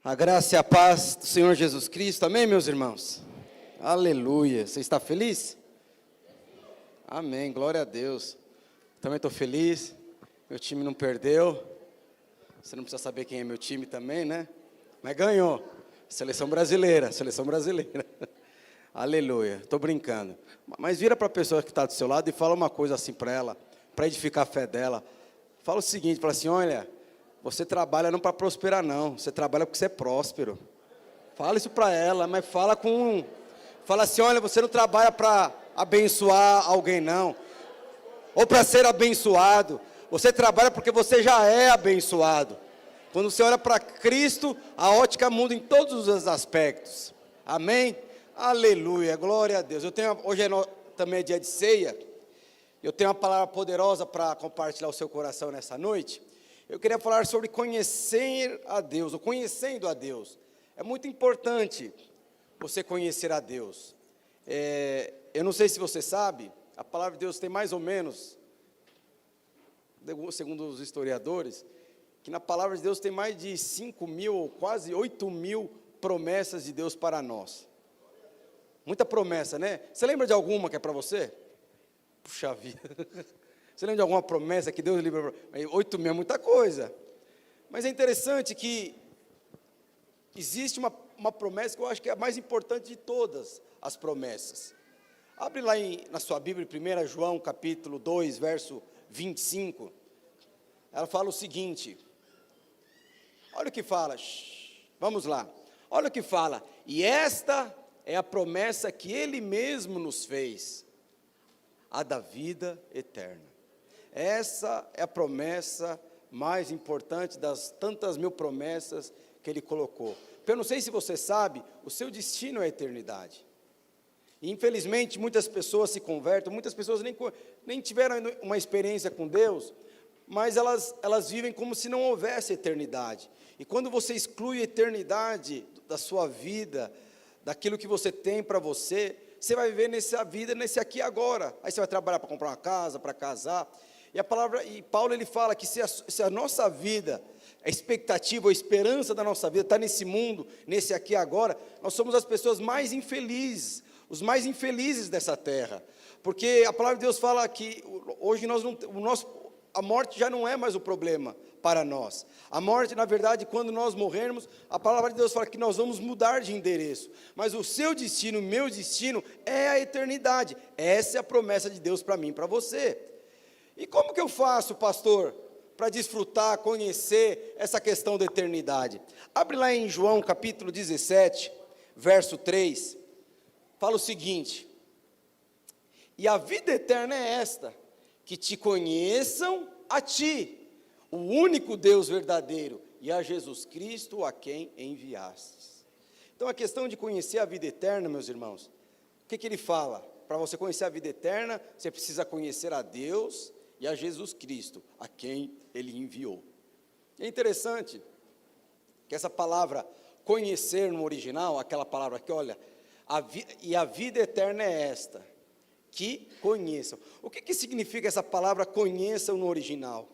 A graça e a paz do Senhor Jesus Cristo, amém, meus irmãos? Aleluia, você está feliz? Amém, glória a Deus. Também estou feliz, meu time não perdeu. Você não precisa saber quem é meu time também, né? Mas ganhou, seleção brasileira. Aleluia, estou brincando. Mas vira para a pessoa que está do seu lado e fala uma coisa assim para ela, para edificar a fé dela. Fala o seguinte, fala assim, olha, você trabalha não para prosperar não, você trabalha porque você é próspero. Fala isso para ela, mas fala assim, olha, você não trabalha para abençoar alguém não, ou para ser abençoado, você trabalha porque você já é abençoado. Quando você olha para Cristo, a ótica muda em todos os aspectos, amém? Aleluia, glória a Deus. Hoje também é dia de ceia, eu tenho uma palavra poderosa para compartilhar o seu coração nessa noite. Eu queria falar sobre conhecer a Deus, ou conhecendo a Deus. É muito importante você conhecer a Deus. Eu não sei se você sabe, a palavra de Deus tem mais ou menos, segundo os historiadores, que na palavra de Deus tem mais de 5.000, ou quase 8.000 promessas de Deus para nós. Muita promessa, né? Você lembra de alguma que é para você? Puxa vida. Você lembra de alguma promessa que Deus liberou? 8.000 é muita coisa. Mas é interessante que existe uma promessa que eu acho que é a mais importante de todas as promessas. Abre lá na sua Bíblia, 1 João, capítulo 2, verso 25. Ela fala o seguinte. Olha o que fala. Vamos lá. Olha o que fala. E esta é a promessa que Ele mesmo nos fez, a da vida eterna. Essa é a promessa mais importante das tantas mil promessas que Ele colocou. Eu não sei se você sabe, o seu destino é a eternidade. E, infelizmente, muitas pessoas se convertem, muitas pessoas nem tiveram uma experiência com Deus, mas elas vivem como se não houvesse eternidade. E quando você exclui a eternidade da sua vida, daquilo que você tem para você, você vai viver nessa vida, nesse aqui e agora. Aí você vai trabalhar para comprar uma casa, para casar. E Paulo ele fala que se a nossa vida, a expectativa, a esperança da nossa vida está nesse mundo, nesse aqui e agora, nós somos as pessoas mais infelizes, os mais infelizes dessa terra. Porque a palavra de Deus fala que hoje a morte já não é mais o problema para nós. A morte, na verdade, quando nós morrermos, a palavra de Deus fala que nós vamos mudar de endereço. Mas o seu destino, o meu destino, é a eternidade. Essa é a promessa de Deus para mim e para você. E como que eu faço, pastor, para desfrutar, conhecer essa questão da eternidade? Abre lá em João, capítulo 17, verso 3. Fala o seguinte. E a vida eterna é esta, que te conheçam a ti, o único Deus verdadeiro, e a Jesus Cristo a quem enviastes. Então a questão de conhecer a vida eterna, meus irmãos, o que ele fala? Para você conhecer a vida eterna, você precisa conhecer a Deus e a Jesus Cristo, a quem Ele enviou. É interessante que essa palavra conhecer no original, aquela palavra aqui, olha, e a vida eterna é esta, que conheçam. O que significa essa palavra conheçam no original?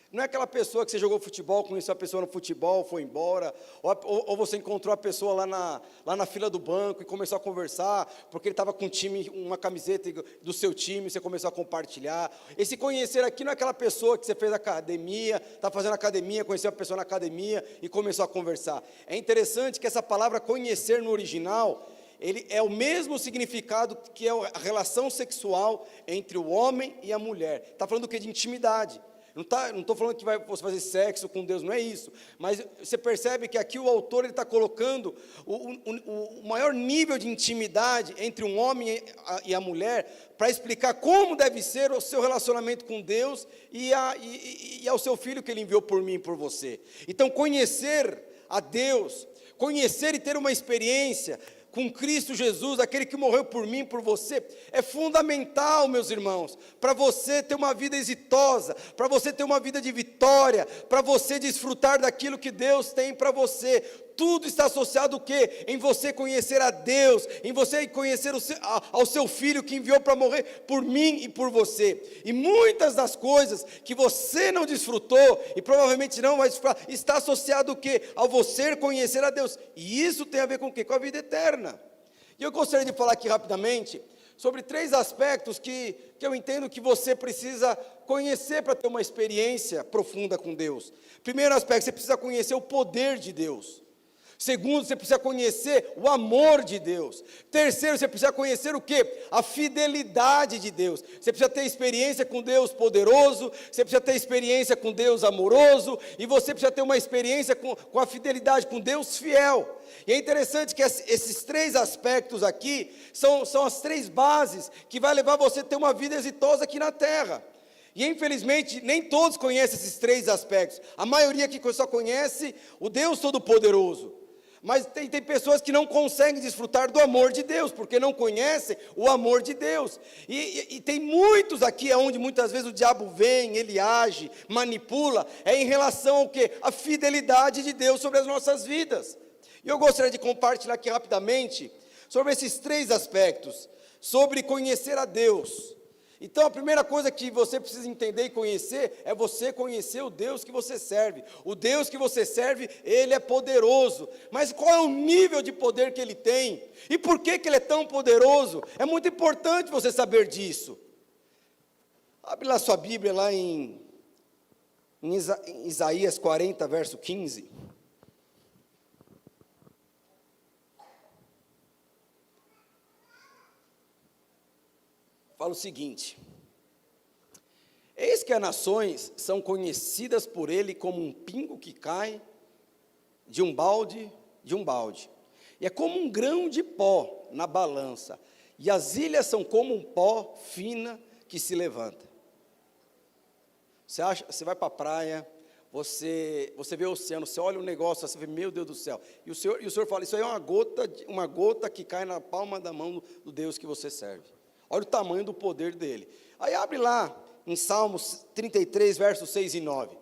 Não é aquela pessoa que você jogou futebol, conheceu a pessoa no futebol, foi embora, ou você encontrou a pessoa lá na fila do banco e começou a conversar, porque ele estava com uma camiseta do seu time, você começou a compartilhar. Esse conhecer aqui não é aquela pessoa que você fez academia, está fazendo academia, conheceu a pessoa na academia e começou a conversar. É interessante que essa palavra conhecer no original, ele é o mesmo significado que é a relação sexual entre o homem e a mulher. Está falando do que? De intimidade. Não estou falando que você fazer sexo com Deus, não é isso. Mas você percebe que aqui o autor está colocando o maior nível de intimidade entre um homem e a mulher, para explicar como deve ser o seu relacionamento com Deus e ao seu Filho que Ele enviou por mim e por você. Então, conhecer a Deus, conhecer e ter uma experiência, com Cristo Jesus, aquele que morreu por mim, por você, é fundamental, meus irmãos, para você ter uma vida exitosa, para você ter uma vida de vitória, para você desfrutar daquilo que Deus tem para você. Tudo está associado o quê? Em você conhecer a Deus, em você conhecer ao seu Filho que enviou para morrer por mim e por você. E muitas das coisas que você não desfrutou, e provavelmente não vai desfrutar, está associado o quê? Ao você conhecer a Deus. E isso tem a ver com o quê? Com a vida eterna. E eu gostaria de falar aqui rapidamente sobre 3 aspectos que eu entendo que você precisa conhecer para ter uma experiência profunda com Deus. Primeiro aspecto, você precisa conhecer o poder de Deus. Segundo, você precisa conhecer o amor de Deus. Terceiro, você precisa conhecer o quê? A fidelidade de Deus. Você precisa ter experiência com Deus poderoso, você precisa ter experiência com Deus amoroso, e você precisa ter uma experiência com a fidelidade, com Deus fiel. E é interessante que esses 3 aspectos aqui são as 3 bases que vai levar você a ter uma vida exitosa aqui na terra. E infelizmente nem todos conhecem esses 3 aspectos. A maioria aqui só conhece o Deus Todo-Poderoso. Mas tem pessoas que não conseguem desfrutar do amor de Deus, porque não conhecem o amor de Deus. E tem muitos aqui, onde muitas vezes o diabo vem, ele age, manipula, em relação ao quê? A fidelidade de Deus sobre as nossas vidas. E eu gostaria de compartilhar aqui rapidamente, sobre esses 3 aspectos, sobre conhecer a Deus. Então a primeira coisa que você precisa entender e conhecer, é você conhecer o Deus que você serve. O Deus que você serve, Ele é poderoso, mas qual é o nível de poder que Ele tem? E por que Ele é tão poderoso? É muito importante você saber disso. Abre lá sua Bíblia, lá em Isaías 40, verso 15. Fala o seguinte: eis que as nações são conhecidas por ele como um pingo que cai de um balde, e é como um grão de pó na balança, e as ilhas são como um pó fina que se levanta. Você vai para a praia, você vê o oceano, você olha o negócio, você vê, meu Deus do céu, e o Senhor fala, isso aí é uma gota que cai na palma da mão do Deus que você serve. Olha o tamanho do poder dele. Aí abre lá, em Salmos 33, versos 6 e 9.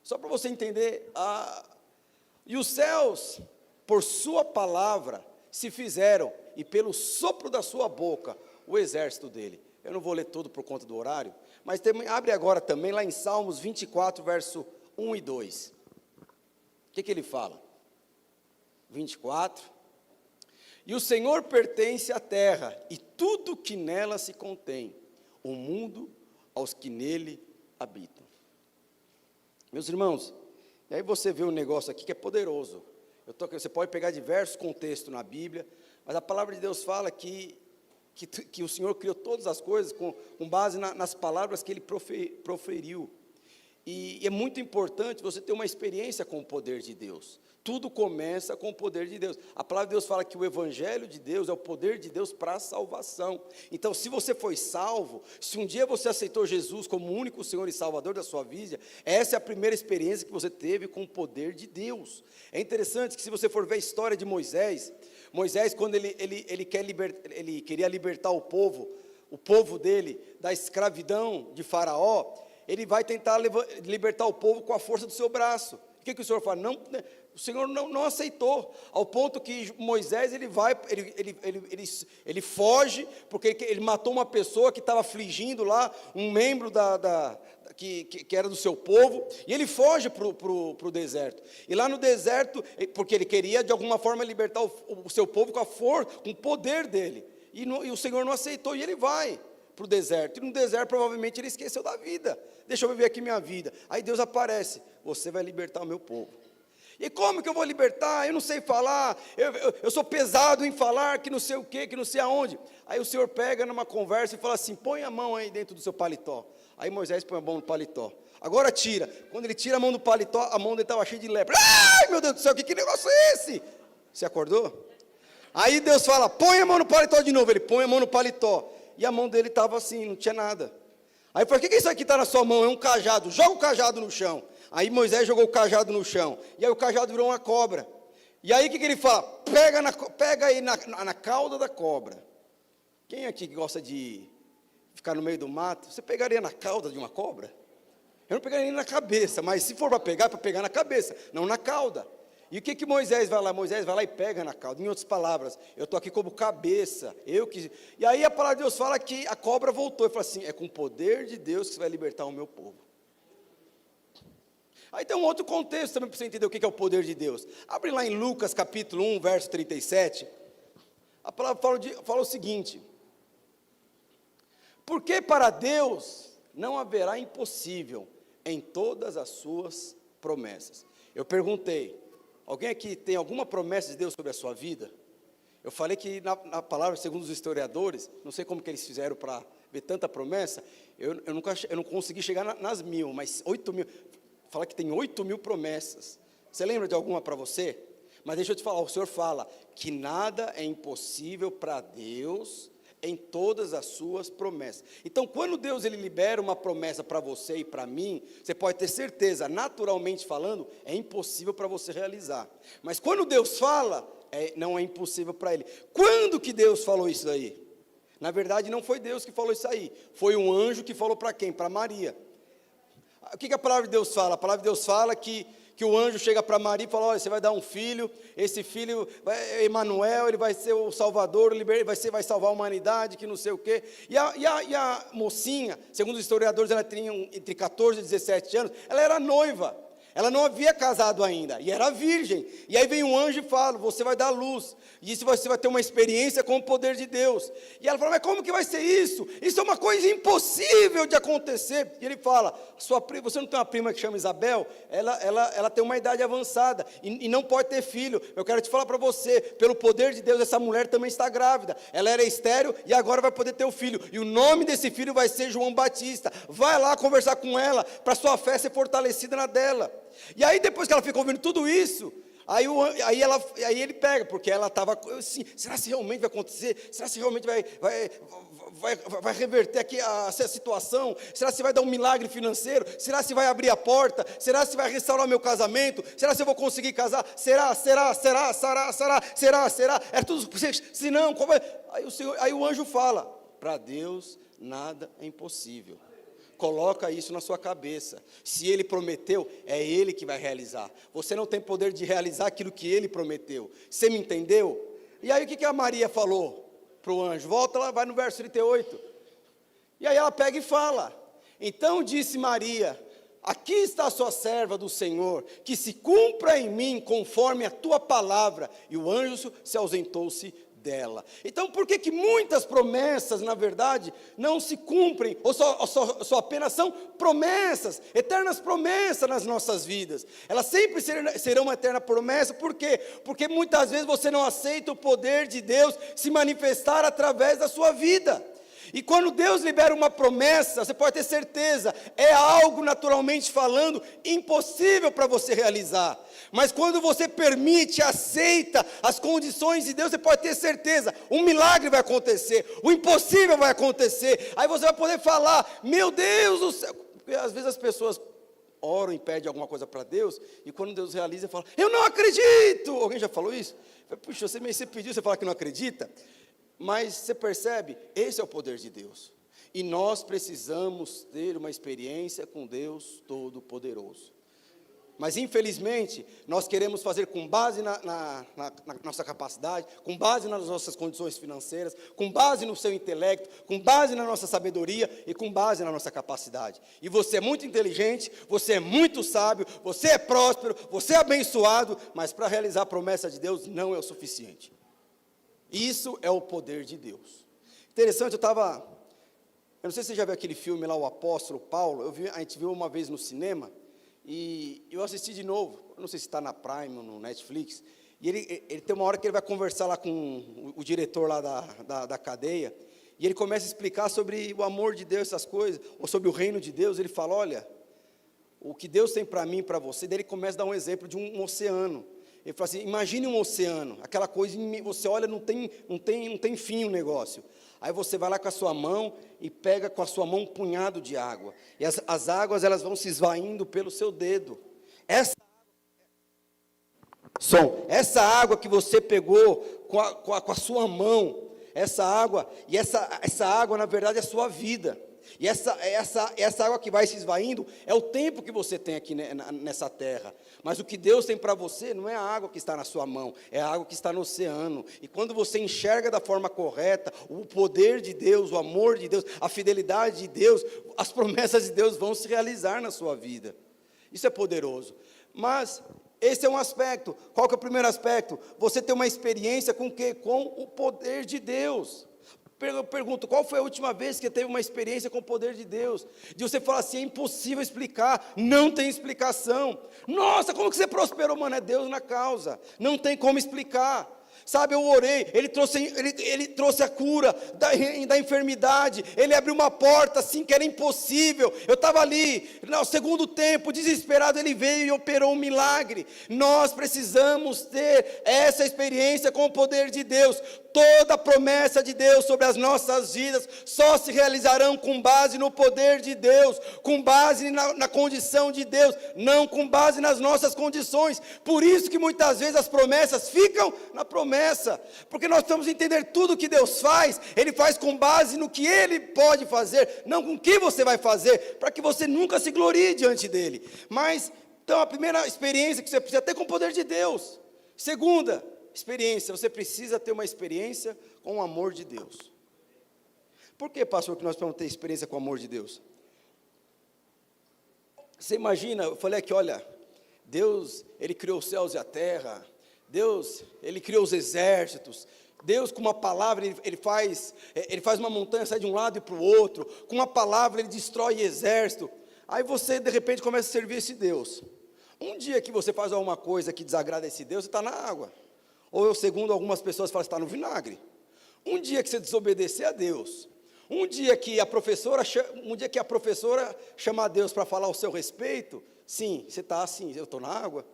Só para você entender, e os céus, por sua palavra, se fizeram, e pelo sopro da sua boca, o exército dele. Eu não vou ler tudo por conta do horário, mas abre agora também, lá em Salmos 24, verso 1 e 2. O que ele fala? 24. E o Senhor pertence à terra, e tudo que nela se contém, o mundo aos que nele habitam. Meus irmãos, e aí você vê um negócio aqui que é poderoso. Você pode pegar diversos contextos na Bíblia, mas a palavra de Deus fala que o Senhor criou todas as coisas com base nas palavras que Ele proferiu. E é muito importante você ter uma experiência com o poder de Deus. Tudo começa com o poder de Deus. A palavra de Deus fala que o Evangelho de Deus é o poder de Deus para a salvação. Então, se você foi salvo, se um dia você aceitou Jesus como o único Senhor e Salvador da sua vida, essa é a primeira experiência que você teve com o poder de Deus. É interessante que, se você for ver a história de Moisés, quando ele queria libertar o povo dele da escravidão de Faraó, ele vai tentar libertar o povo com a força do seu braço. O que o Senhor fala? Não, o Senhor não aceitou, ao ponto que Moisés ele foge, porque ele matou uma pessoa que estava afligindo lá, um membro que era do seu povo, e ele foge para o deserto. E lá no deserto, porque ele queria de alguma forma libertar o seu povo com a força, com o poder dele, e o Senhor não aceitou, e ele vai para o deserto, e no deserto provavelmente ele esqueceu da vida. Deixa eu viver aqui minha vida. Aí Deus aparece, você vai libertar o meu povo. E como que eu vou libertar? Eu não sei falar, eu sou pesado em falar, que não sei o quê, que não sei aonde. Aí o Senhor pega numa conversa e fala assim, põe a mão aí dentro do seu paletó. Aí Moisés põe a mão no paletó. Agora tira. Quando ele tira a mão do paletó, a mão dele estava cheia de lepra. Ai, meu Deus do céu, que negócio é esse? Você acordou? Aí Deus fala, põe a mão no paletó de novo. Ele põe a mão no paletó. E a mão dele estava assim, não tinha nada. Aí eu falei, o que é isso aqui que está na sua mão? É um cajado, joga o cajado no chão. Aí Moisés jogou o cajado no chão, e aí o cajado virou uma cobra. E aí o que ele fala? Pega aí na cauda da cobra. Quem aqui que gosta de ficar no meio do mato, você pegaria na cauda de uma cobra? Eu não pegaria nem na cabeça, mas se for para pegar na cabeça, não na cauda. E o que Moisés vai lá? Moisés vai lá e pega na cauda. Em outras palavras, eu estou aqui como cabeça. E aí a palavra de Deus fala que a cobra voltou e fala assim: é com o poder de Deus que você vai libertar o meu povo. Aí tem um outro contexto também para você entender o que é o poder de Deus. Abre lá em Lucas capítulo 1, verso 37. A palavra fala o seguinte: porque para Deus não haverá impossível em todas as suas promessas. Eu perguntei, alguém aqui tem alguma promessa de Deus sobre a sua vida? Eu falei que na palavra, segundo os historiadores, não sei como que eles fizeram para ver tanta promessa, eu não consegui chegar nas 1000, mas 8.000, fala que tem 8.000 promessas. Você lembra de alguma para você? Mas deixa eu te falar, o Senhor fala que nada é impossível para Deus em todas as suas promessas. Então, quando Deus ele libera uma promessa para você e para mim, você pode ter certeza, naturalmente falando, é impossível para você realizar. Mas quando Deus fala, não é impossível para Ele. Quando que Deus falou isso aí? Na verdade, não foi Deus que falou isso aí. Foi um anjo que falou para quem? Para Maria. O que a palavra de Deus fala? A palavra de Deus fala que o anjo chega para Maria e fala: olha, você vai dar um filho, esse filho, Emanuel, ele vai ser o Salvador, vai salvar a humanidade, que não sei o quê. E a mocinha, segundo os historiadores, ela tinha entre 14 e 17 anos, ela era noiva, ela não havia casado ainda, e era virgem. E aí vem um anjo e fala: você vai dar luz, e isso você vai ter uma experiência com o poder de Deus. E ela fala: mas como que vai ser isso? Isso é uma coisa impossível de acontecer. E ele fala: você não tem uma prima que chama Isabel? Ela tem uma idade avançada, e não pode ter filho. Eu quero te falar para você, pelo poder de Deus, essa mulher também está grávida. Ela era estéril, e agora vai poder ter o filho. E o nome desse filho vai ser João Batista. Vai lá conversar com ela, para sua fé ser fortalecida na dela. E aí depois que ela ficou ouvindo tudo isso, aí ele pega, porque ela estava assim: será se realmente vai acontecer? Será se realmente vai reverter aqui essa situação? Será se vai dar um milagre financeiro? Será se vai abrir a porta? Será se vai restaurar meu casamento? Será se eu vou conseguir casar? Será? É tudo, se não, aí o anjo fala: para Deus nada é impossível. Coloca isso na sua cabeça. Se Ele prometeu, é Ele que vai realizar. Você não tem poder de realizar aquilo que Ele prometeu. Você me entendeu? E aí o que a Maria falou para o anjo? Volta lá, vai no verso 38. E aí ela pega e fala: então disse Maria: aqui está a sua serva do Senhor, que se cumpra em mim conforme a tua palavra. E o anjo se ausentou-se dela. Então, por que muitas promessas, na verdade, não se cumprem, ou só apenas são promessas, eternas promessas nas nossas vidas? Elas sempre serão uma eterna promessa. Por quê? Porque muitas vezes você não aceita o poder de Deus se manifestar através da sua vida. E quando Deus libera uma promessa, você pode ter certeza, é algo, naturalmente falando, impossível para você realizar. Mas quando você permite, aceita as condições de Deus, você pode ter certeza, um milagre vai acontecer, o impossível vai acontecer. Aí você vai poder falar: meu Deus do céu. Porque às vezes as pessoas oram e pedem alguma coisa para Deus, e quando Deus realiza, fala: eu não acredito. Alguém já falou isso? Puxa, você pediu, você fala que não acredita? Mas você percebe, esse é o poder de Deus. E nós precisamos ter uma experiência com Deus Todo-Poderoso. Mas infelizmente, nós queremos fazer com base na nossa capacidade, com base nas nossas condições financeiras, com base no seu intelecto, com base na nossa sabedoria e com base na nossa capacidade. E você é muito inteligente, você é muito sábio, você é próspero, você é abençoado, mas para realizar a promessa de Deus não é o suficiente. Isso é o poder de Deus. Interessante, eu não sei se você já viu aquele filme lá, O Apóstolo Paulo. A gente viu uma vez no cinema, e eu assisti de novo. Eu não sei se está na Prime ou no Netflix. E ele tem uma hora que ele vai conversar lá com o diretor lá da cadeia, e ele começa a explicar sobre o amor de Deus, essas coisas, ou sobre o reino de Deus. Ele fala: olha, o que Deus tem para mim e para você. Daí ele começa a dar um exemplo de um oceano. Ele fala assim: imagine um oceano, aquela coisa, você olha, não tem fim o negócio. Aí você vai lá com a sua mão e pega com a sua mão um punhado de água. E as águas, elas vão se esvaindo pelo seu dedo. Som. Essa água que você pegou com a sua mão, essa água, e essa água, na verdade, é a sua vida. E essa água que vai se esvaindo é o tempo que você tem aqui nessa terra. Mas o que Deus tem para você não é a água que está na sua mão, é a água que está no oceano. E quando você enxerga da forma correta o poder de Deus, o amor de Deus, a fidelidade de Deus, as promessas de Deus vão se realizar na sua vida. Isso é poderoso. Mas esse é um aspecto. Qual que é o primeiro aspecto? Você tem uma experiência com o quê? Com o poder de Deus. Eu pergunto, qual foi a última vez que teve uma experiência com o poder de Deus? De você falar assim, é impossível explicar, não tem explicação. Nossa, como que você prosperou? Mano, é Deus na causa, não tem como explicar. Sabe, eu orei, ele trouxe a cura da enfermidade, ele abriu uma porta assim que era impossível. Eu estava ali, no segundo tempo, desesperado, ele veio e operou um milagre. Nós precisamos ter essa experiência com o poder de Deus. Toda a promessa de Deus sobre as nossas vidas só se realizarão com base no poder de Deus, com base na condição de Deus, não com base nas nossas condições. Por isso que muitas vezes as promessas ficam na promessa, porque nós precisamos entender tudo que Deus faz, Ele faz com base no que Ele pode fazer, não com o que você vai fazer, para que você nunca se glorie diante dEle. Mas, então, a primeira experiência que você precisa ter com o poder de Deus. Segunda experiência, você precisa ter uma experiência com o amor de Deus. Por que, pastor, que nós precisamos ter experiência com o amor de Deus? Você imagina, eu falei aqui, olha, Deus, Ele criou os céus e a terra, Deus, Ele criou os exércitos, Deus com uma palavra, ele faz uma montanha sair de um lado e para o outro, com uma palavra Ele destrói exército, aí você de repente começa a servir esse Deus. Um dia que você faz alguma coisa que desagrada esse Deus, você está na água. Ou, segundo algumas pessoas, falam, está no vinagre. Um dia que você desobedecer a Deus, um dia que a professora chamar Deus para falar ao seu respeito, sim, você está assim, eu estou na água.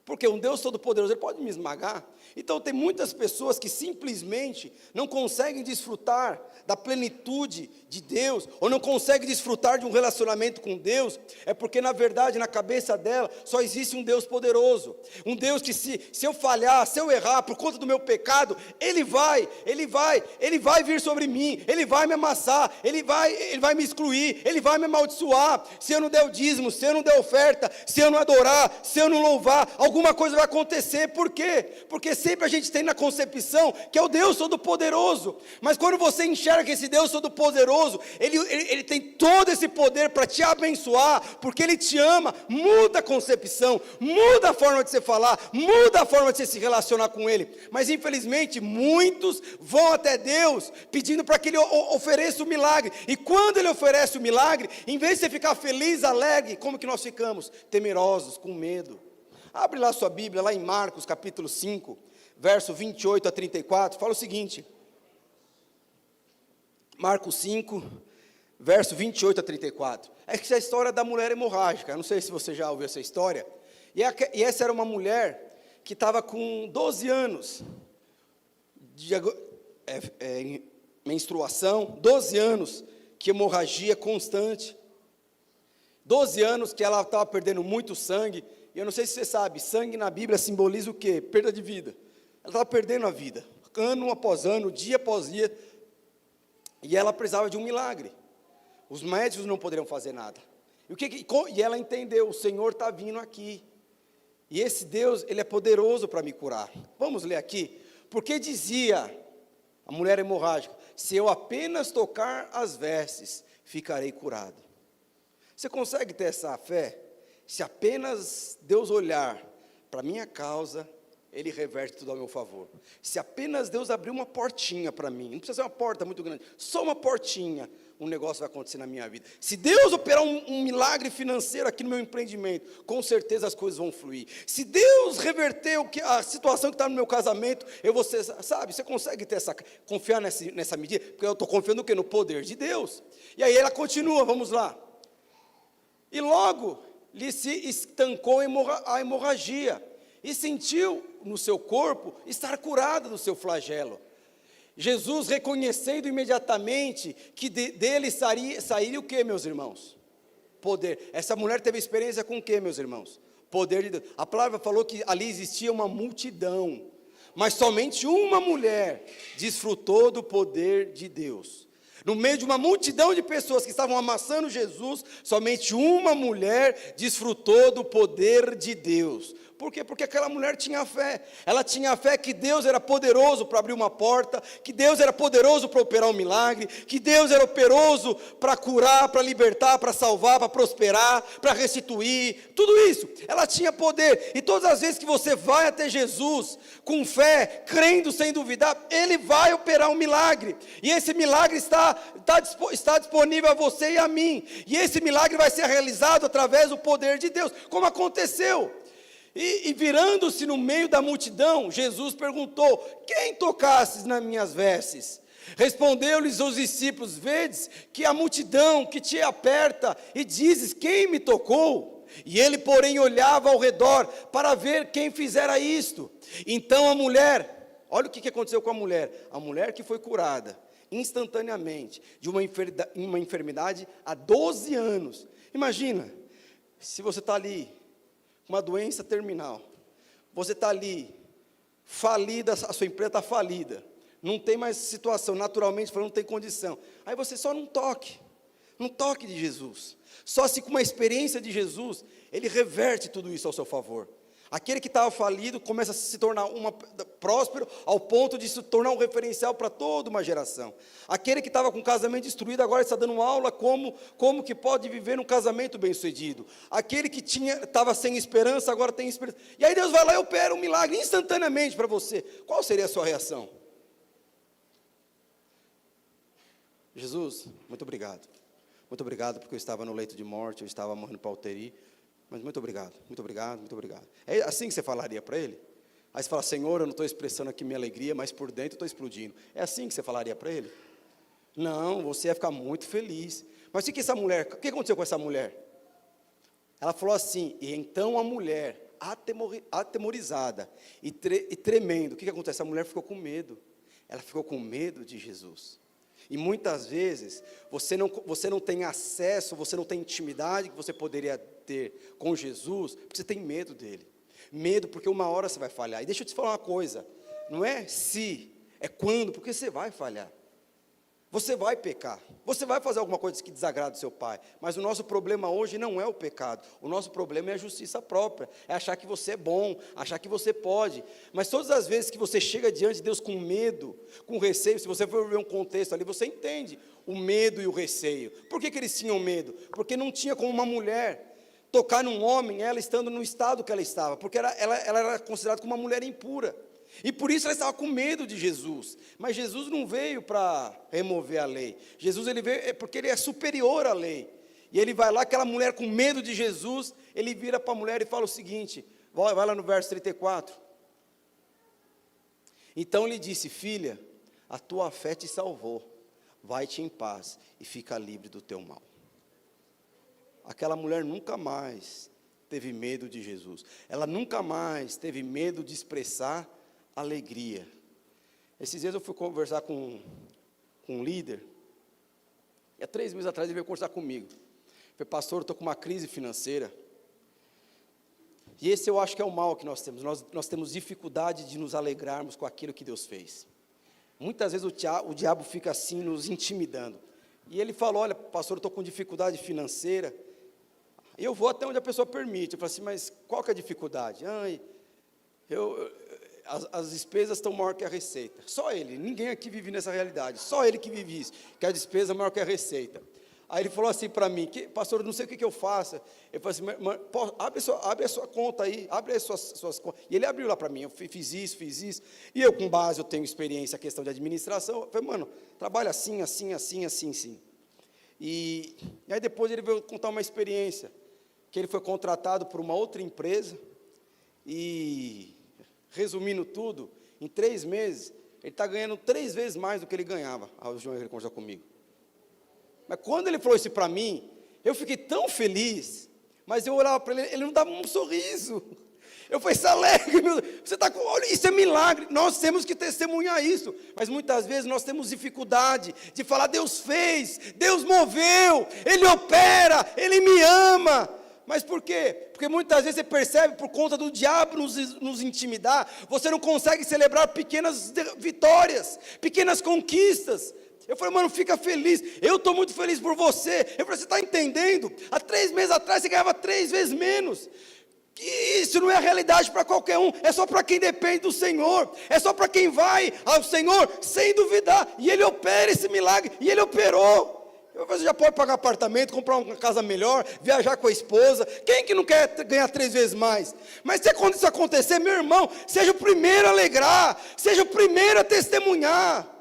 Porque um Deus todo-poderoso, Ele pode me esmagar. Então, tem muitas pessoas que simplesmente não conseguem desfrutar da plenitude de Deus, ou não conseguem desfrutar de um relacionamento com Deus, é porque, na verdade, na cabeça dela, só existe um Deus poderoso. Um Deus que se eu falhar, se eu errar, por conta do meu pecado, Ele vai vir sobre mim, Ele vai me amassar, Ele vai me excluir, Ele vai me amaldiçoar. Se eu não der o dízimo, se eu não der oferta, se eu não adorar, se eu não louvar, alguma coisa vai acontecer. Por quê? Porque sempre a gente tem na concepção que é o Deus Todo-Poderoso, mas quando você enxerga que esse Deus Todo-Poderoso, ele tem todo esse poder para te abençoar, porque Ele te ama, muda a concepção, muda a forma de você falar, muda a forma de você se relacionar com Ele. Mas infelizmente muitos vão até Deus pedindo para que Ele ofereça o milagre, e quando Ele oferece o milagre, em vez de você ficar feliz, alegre, como que nós ficamos? Temerosos, com medo. Abre lá sua Bíblia, lá em Marcos capítulo 5, verso 28 a 34, fala o seguinte, Marcos 5, verso 28 a 34, essa é a história da mulher hemorrágica, não sei se você já ouviu essa história, e essa era uma mulher que estava com 12 anos de menstruação, 12 anos que hemorragia constante, 12 anos que ela estava perdendo muito sangue. E eu não sei se você sabe, sangue na Bíblia simboliza o quê? Perda de vida. Ela estava perdendo a vida, ano após ano, dia após dia, e ela precisava de um milagre. Os médicos não poderiam fazer nada. E ela entendeu, o Senhor está vindo aqui, e esse Deus, Ele é poderoso para me curar. Vamos ler aqui, porque dizia a mulher hemorrágica, se eu apenas tocar as vestes, ficarei curado. Você consegue ter essa fé? Se apenas Deus olhar para a minha causa, Ele reverte tudo ao meu favor. Se apenas Deus abrir uma portinha para mim, não precisa ser uma porta muito grande, só uma portinha, um negócio vai acontecer na minha vida. Se Deus operar um milagre financeiro aqui no meu empreendimento, com certeza as coisas vão fluir. Se Deus reverter a situação que está no meu casamento, você consegue ter confiar nessa medida? Porque eu estou confiando no quê? No poder de Deus. E aí ela continua, vamos lá. E logo lhe se estancou a hemorragia, e sentiu no seu corpo estar curado do seu flagelo. Jesus, reconhecendo imediatamente que dele sairia o que, meus irmãos? Poder. Essa mulher teve experiência com o que, meus irmãos? Poder de Deus. A palavra falou que ali existia uma multidão, mas somente uma mulher desfrutou do poder de Deus. No meio de uma multidão de pessoas que estavam amassando Jesus, somente uma mulher desfrutou do poder de Deus. Por quê? Porque aquela mulher tinha fé. Ela tinha fé que Deus era poderoso para abrir uma porta, que Deus era poderoso para operar um milagre, que Deus era poderoso para curar, para libertar, para salvar, para prosperar, para restituir, tudo isso. Ela tinha poder. E todas as vezes que você vai até Jesus com fé, crendo sem duvidar, Ele vai operar um milagre. E esse milagre está disponível a você e a mim. E esse milagre vai ser realizado através do poder de Deus, como aconteceu. E virando-se no meio da multidão, Jesus perguntou: quem tocastes nas minhas vestes? Respondeu-lhes os discípulos: vedes que a multidão que te aperta, e dizes: quem me tocou? E ele, porém, olhava ao redor para ver quem fizera isto. Então a mulher, olha o que aconteceu com a mulher que foi curada instantaneamente de uma enfermidade há 12 anos. Imagina, se você está ali, uma doença terminal, você está ali, falida, a sua empresa está falida, não tem mais situação, naturalmente falando, não tem condição, aí você só num toque de Jesus, só se com uma experiência de Jesus, Ele reverte tudo isso ao seu favor. Aquele que estava falido começa a se tornar próspero ao ponto de se tornar um referencial para toda uma geração. Aquele que estava com o casamento destruído agora está dando aula como que pode viver um casamento bem-sucedido. Aquele que estava sem esperança agora tem esperança. E aí Deus vai lá e opera um milagre instantaneamente para você. Qual seria a sua reação? Jesus, muito obrigado. Muito obrigado porque eu estava no leito de morte, eu estava morrendo para UTI. Mas muito obrigado, muito obrigado, muito obrigado. É assim que você falaria para Ele? Aí você fala: Senhor, eu não estou expressando aqui minha alegria, mas por dentro eu estou explodindo. É assim que você falaria para Ele? Não, você ia ficar muito feliz. Mas o que aconteceu com essa mulher? Ela falou assim: e então a mulher, atemorizada e tremendo, o que acontece? A mulher ficou com medo. Ela ficou com medo de Jesus. E muitas vezes, você não tem acesso, você não tem intimidade que você poderia ter com Jesus, porque você tem medo dele. Medo porque uma hora você vai falhar. E deixa eu te falar uma coisa, não é se, é quando, porque você vai falhar. Você vai pecar, você vai fazer alguma coisa que desagrada o seu pai, mas o nosso problema hoje não é o pecado, o nosso problema é a justiça própria, é achar que você é bom, achar que você pode, mas todas as vezes que você chega diante de Deus com medo, com receio, se você for ver um contexto ali, você entende o medo e o receio. Por que eles tinham medo? Porque não tinha como uma mulher tocar num homem, ela estando no estado que ela estava, porque ela era considerada como uma mulher impura. E por isso ela estava com medo de Jesus. Mas Jesus não veio para remover a lei. Jesus ele veio porque ele é superior à lei. E ele vai lá, aquela mulher com medo de Jesus, ele vira para a mulher e fala o seguinte, vai lá no verso 34. Então lhe disse: filha, a tua fé te salvou. Vai-te em paz e fica livre do teu mal. Aquela mulher nunca mais teve medo de Jesus. Ela nunca mais teve medo de expressar alegria. Esses dias eu fui conversar com um líder, e há 3 meses atrás ele veio conversar comigo. Falei: pastor, eu estou com uma crise financeira, e esse eu acho que é o mal que nós temos, nós temos dificuldade de nos alegrarmos com aquilo que Deus fez. Muitas vezes o diabo fica assim, nos intimidando, e ele falou: olha, pastor, eu estou com dificuldade financeira, e eu vou até onde a pessoa permite. Eu falei assim: mas qual que é a dificuldade? As despesas estão maior que a receita. Só ele, ninguém aqui vive nessa realidade, só ele que vive isso, que a despesa é maior que a receita. Aí ele falou assim para mim: pastor, eu não sei o que eu faço. Eu falei assim: mas, abre a sua conta aí, abre as suas contas. E ele abriu lá para mim, eu fiz isso, e eu com base, eu tenho experiência, a questão de administração, eu falei: mano, trabalha assim. E aí depois ele veio contar uma experiência, que ele foi contratado por uma outra empresa, e resumindo tudo, em 3 meses, ele está ganhando 3 vezes mais do que ele ganhava. O João ele conversou comigo. Mas quando ele falou isso para mim, eu fiquei tão feliz, mas eu olhava para ele, ele não dava um sorriso. Eu falei: se alegre, meu Deus, você está com, olha, isso é milagre, nós temos que testemunhar isso. Mas muitas vezes nós temos dificuldade de falar: Deus fez, Deus moveu, Ele opera, Ele me ama. Mas por quê? Porque muitas vezes você percebe, por conta do diabo nos intimidar, você não consegue celebrar pequenas vitórias, pequenas conquistas. Eu falei, mano, fica feliz, eu estou muito feliz por você. Eu falei, você está entendendo? Há 3 meses atrás você ganhava 3 vezes menos. Que isso não é a realidade para qualquer um, é só para quem depende do Senhor, é só para quem vai ao Senhor sem duvidar, e Ele opera esse milagre, e Ele operou. Você já pode pagar apartamento, comprar uma casa melhor, viajar com a esposa. Quem que não quer ganhar 3 vezes mais? Mas se quando isso acontecer, meu irmão, seja o primeiro a alegrar, seja o primeiro a testemunhar.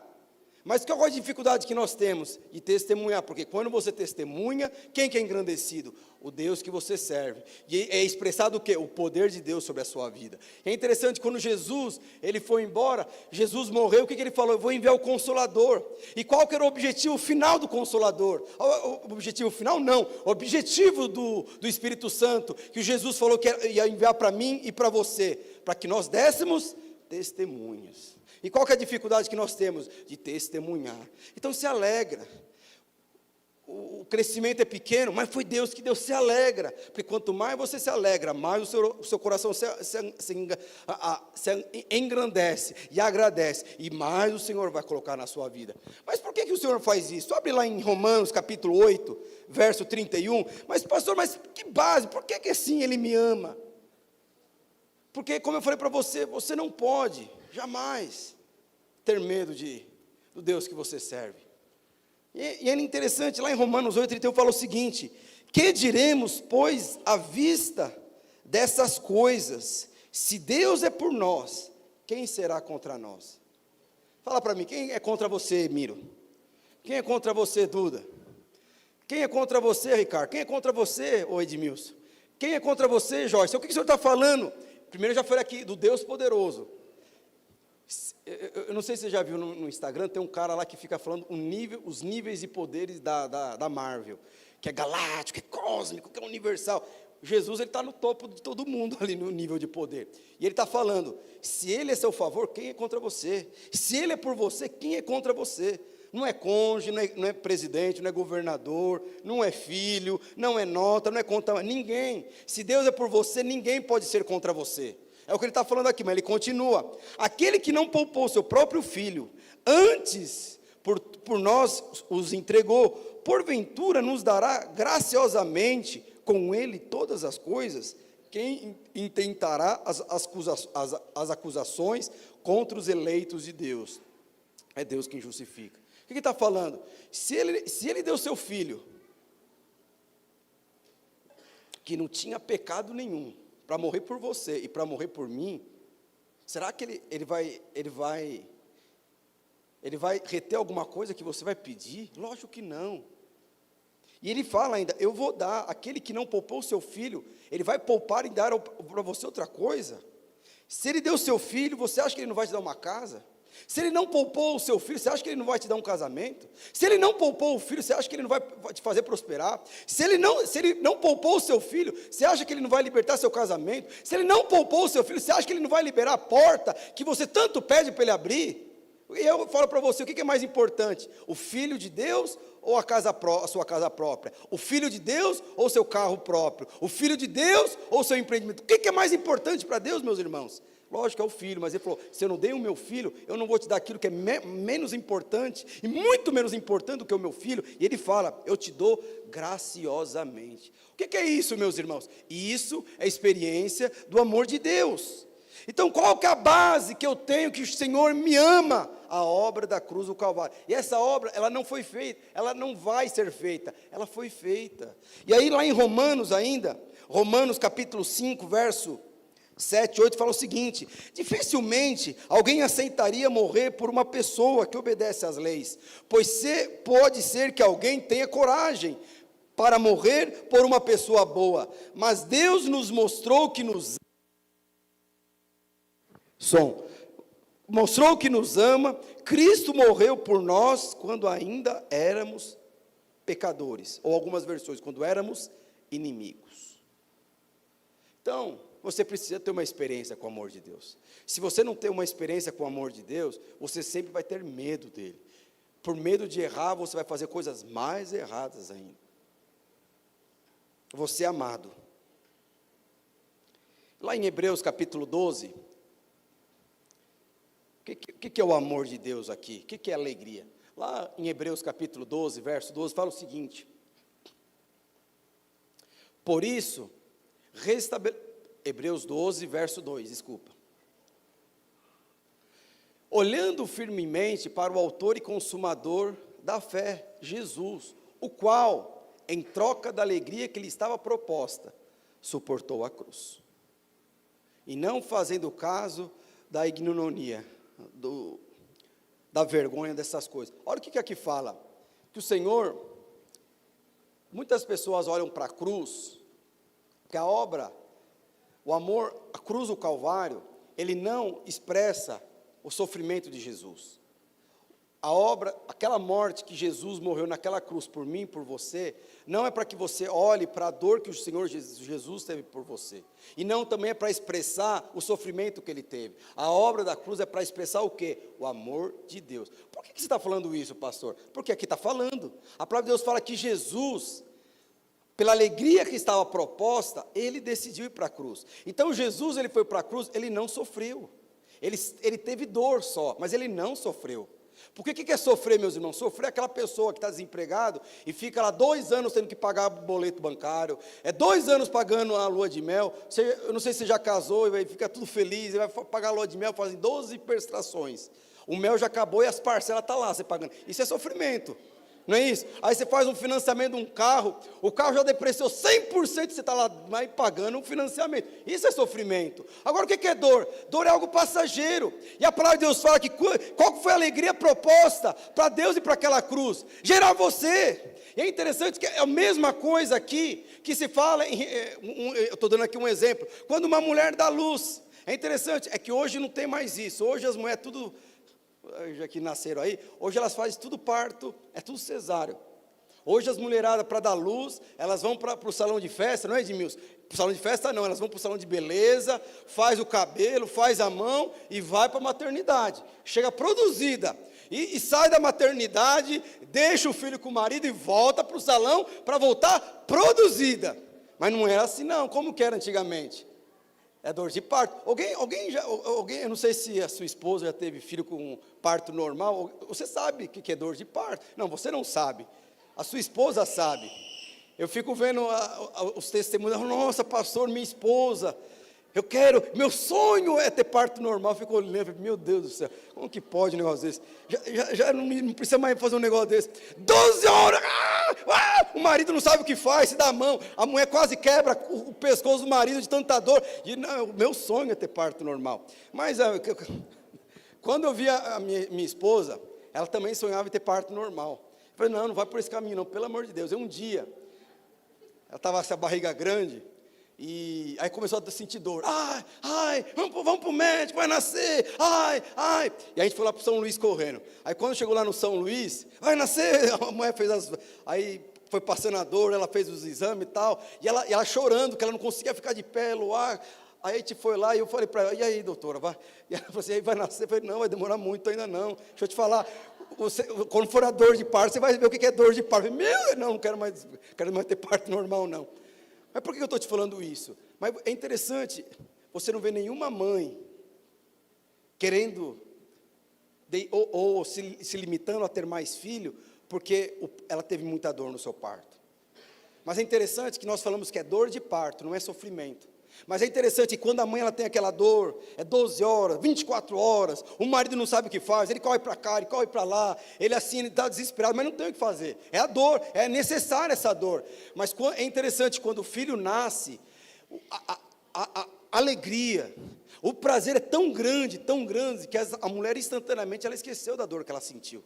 Mas qual é a dificuldade que nós temos de testemunhar? Porque quando você testemunha, quem que é engrandecido? O Deus que você serve. E é expressado o quê? O poder de Deus sobre a sua vida. É interessante, quando Jesus, ele foi embora, Jesus morreu, o que ele falou? Eu vou enviar o Consolador. E qual que era o objetivo final do Consolador? O objetivo final não, o objetivo do Espírito Santo, que Jesus falou que ia enviar para mim e para você, para que nós dessemos testemunhas. E qual que é a dificuldade que nós temos? De testemunhar. Então se alegra. O crescimento é pequeno, mas foi Deus que Deus se alegra. Porque quanto mais você se alegra, mais o seu coração se engrandece e agradece. E mais o Senhor vai colocar na sua vida. Mas por que o Senhor faz isso? Abre lá em Romanos capítulo 8, verso 31. Mas pastor, mas que base? Por que assim Ele me ama? Porque como eu falei para você, você não pode jamais ter medo do Deus que você serve. E é interessante, lá em Romanos 8:31 fala o seguinte: que diremos, pois, à vista dessas coisas? Se Deus é por nós, quem será contra nós? Fala para mim, quem é contra você, Miro? Quem é contra você, Duda? Quem é contra você, Ricardo? Quem é contra você, Edmilson? Quem é contra você, Joyce? O que o senhor está falando? Primeiro já falei aqui do Deus poderoso. Eu não sei se você já viu no Instagram, tem um cara lá que fica falando os níveis de poderes da Marvel, que é galáctico, que é cósmico, que é universal. Jesus, ele está no topo de todo mundo ali no nível de poder. E ele está falando, se ele é seu favor, quem é contra você? Se ele é por você, quem é contra você? Não é cônjuge, não é presidente, não é governador, não é filho, não é nota, não é contra ninguém. Se Deus é por você, ninguém pode ser contra você. É o que ele está falando aqui, mas ele continua. Aquele que não poupou seu próprio filho, antes por nós os entregou, porventura nos dará graciosamente com ele todas as coisas. Quem intentará as acusações contra os eleitos de Deus? É Deus quem justifica. O que ele está falando? Se ele deu seu filho, que não tinha pecado nenhum, para morrer por você e para morrer por mim, será que ele vai reter alguma coisa que você vai pedir? Lógico que não. E ele fala ainda, eu vou dar, aquele que não poupou o seu filho, ele vai poupar e dar para você outra coisa? Se ele deu o seu filho, você acha que ele não vai te dar uma casa? Se ele não poupou o seu filho, você acha que ele não vai te dar um casamento? Se ele não poupou o filho, você acha que ele não vai te fazer prosperar? Se ele não poupou o seu filho, você acha que ele não vai libertar seu casamento? Se ele não poupou o seu filho, você acha que ele não vai liberar a porta que você tanto pede para ele abrir? E eu falo para você, o que é mais importante? O filho de Deus ou a sua casa própria? O filho de Deus ou o seu carro próprio? O filho de Deus ou o seu empreendimento? O que é mais importante para Deus, meus irmãos? Lógico que é o filho, mas ele falou, se eu não dei o meu filho, eu não vou te dar aquilo que é menos importante, e muito menos importante do que o meu filho, e ele fala, eu te dou graciosamente. O que é isso, meus irmãos? Isso é a experiência do amor de Deus. Então qual que é a base que eu tenho, que o Senhor me ama? A obra da cruz do Calvário. E essa obra, ela não foi feita, ela não vai ser feita, ela foi feita. E aí lá em Romanos ainda, Romanos capítulo 5, verso 7, 8, fala o seguinte: dificilmente alguém aceitaria morrer por uma pessoa que obedece às leis, pois pode ser que alguém tenha coragem para morrer por uma pessoa boa, mas Deus nos mostrou que nos ama, Cristo morreu por nós quando ainda éramos pecadores, ou algumas versões, quando éramos inimigos. Então, você precisa ter uma experiência com o amor de Deus. Se você não tem uma experiência com o amor de Deus, você sempre vai ter medo dele. Por medo de errar, você vai fazer coisas mais erradas ainda. Você é amado. Lá em Hebreus capítulo 12, o que é o amor de Deus aqui? O que é alegria? Lá em Hebreus capítulo 12, verso 12, fala o seguinte: por isso, Hebreus 12, verso 2, desculpa. Olhando firmemente para o autor e consumador da fé, Jesus, o qual, em troca da alegria que lhe estava proposta, suportou a cruz, e não fazendo caso da ignominia, da vergonha dessas coisas. Olha o que aqui fala, que o Senhor, muitas pessoas olham para a cruz, que a obra, o amor, a cruz, o Calvário, ele não expressa o sofrimento de Jesus. A obra, aquela morte que Jesus morreu naquela cruz por mim, por você, não é para que você olhe para a dor que o Senhor Jesus teve por você. E não também é para expressar o sofrimento que Ele teve. A obra da cruz é para expressar o quê? O amor de Deus. Por que você está falando isso, pastor? Porque aqui está falando. A palavra de Deus fala que Jesus, pela alegria que estava proposta, Ele decidiu ir para a cruz. Então Jesus, Ele foi para a cruz, Ele não sofreu. Ele teve dor só, mas Ele não sofreu. Porque o que é sofrer, meus irmãos? Sofrer é aquela pessoa que está desempregado e fica lá 2 anos tendo que pagar boleto bancário, 2 anos pagando a lua de mel. Eu não sei se você já casou e fica tudo feliz, e vai pagar a lua de mel, fazem 12 prestações. O mel já acabou e as parcelas estão lá, você pagando. Isso é sofrimento. Não é isso? Aí você faz um financiamento de um carro, o carro já depreciou 100%, você está lá pagando um financiamento. Isso é sofrimento. Agora o que é dor? Dor é algo passageiro. E a palavra de Deus fala que qual foi a alegria proposta para Deus e para aquela cruz? Gerar você. E é interessante que é a mesma coisa aqui, que se fala, eu estou dando aqui um exemplo, quando uma mulher dá luz. É interessante, é que hoje não tem mais isso. Hoje as mulheres tudo... já que nasceram aí, hoje elas fazem tudo parto, é tudo cesáreo. Hoje as mulheradas, para dar luz, elas vão para o salão de festa, não é, Edmilson? Para o salão de festa não, elas vão para o salão de beleza, faz o cabelo, faz a mão e vai para a maternidade. Chega produzida e sai da maternidade, deixa o filho com o marido e volta para o salão para voltar produzida. Mas não era assim não, como que era antigamente? É dor de parto. Alguém, eu não sei se a sua esposa já teve filho com parto normal. Você sabe o que é dor de parto? Não, você não sabe. A sua esposa sabe. Eu fico vendo os testemunhos. Nossa, pastor, minha esposa. Meu sonho é ter parto normal. Eu fico olhando, meu Deus do céu, como que pode um negócio desse? Já não precisa mais fazer um negócio desse. 12 horas, o marido não sabe o que faz, se dá a mão, a mulher quase quebra o pescoço do marido de tanta dor. E não, o meu sonho é ter parto normal. Mas quando eu vi a minha esposa, ela também sonhava em ter parto normal. Eu falei, não vai por esse caminho não, pelo amor de Deus. Um dia, ela estava com essa barriga grande, e aí começou a sentir dor. Vamos para o médico, vai nascer. E a gente foi lá para o São Luís correndo. Aí quando chegou lá no São Luís, vai nascer. A mulher fez aí foi passando a dor, ela fez os exames e tal. E ela chorando, que ela não conseguia ficar de pé, luar. Aí a gente foi lá e eu falei para ela, e aí, doutora, vai? E ela falou assim, vai nascer? Eu falei, não, vai demorar muito ainda não. Deixa eu te falar, quando for a dor de parto, você vai ver o que é dor de parto. Eu falei, não quero mais ter parto normal não. Mas por que eu estou te falando isso? Mas é interessante, você não vê nenhuma mãe querendo, ou se limitando a ter mais filho, porque ela teve muita dor no seu parto. Mas é interessante que nós falamos que é dor de parto, não é sofrimento. Mas é interessante que quando a mãe ela tem aquela dor, 12 horas, 24 horas, o marido não sabe o que faz, ele corre para cá, ele corre para lá, ele assim, ele está desesperado, mas não tem o que fazer. É a dor, é necessária essa dor. Mas é interessante, quando o filho nasce, a alegria, o prazer é tão grande, que a mulher instantaneamente ela esqueceu da dor que ela sentiu.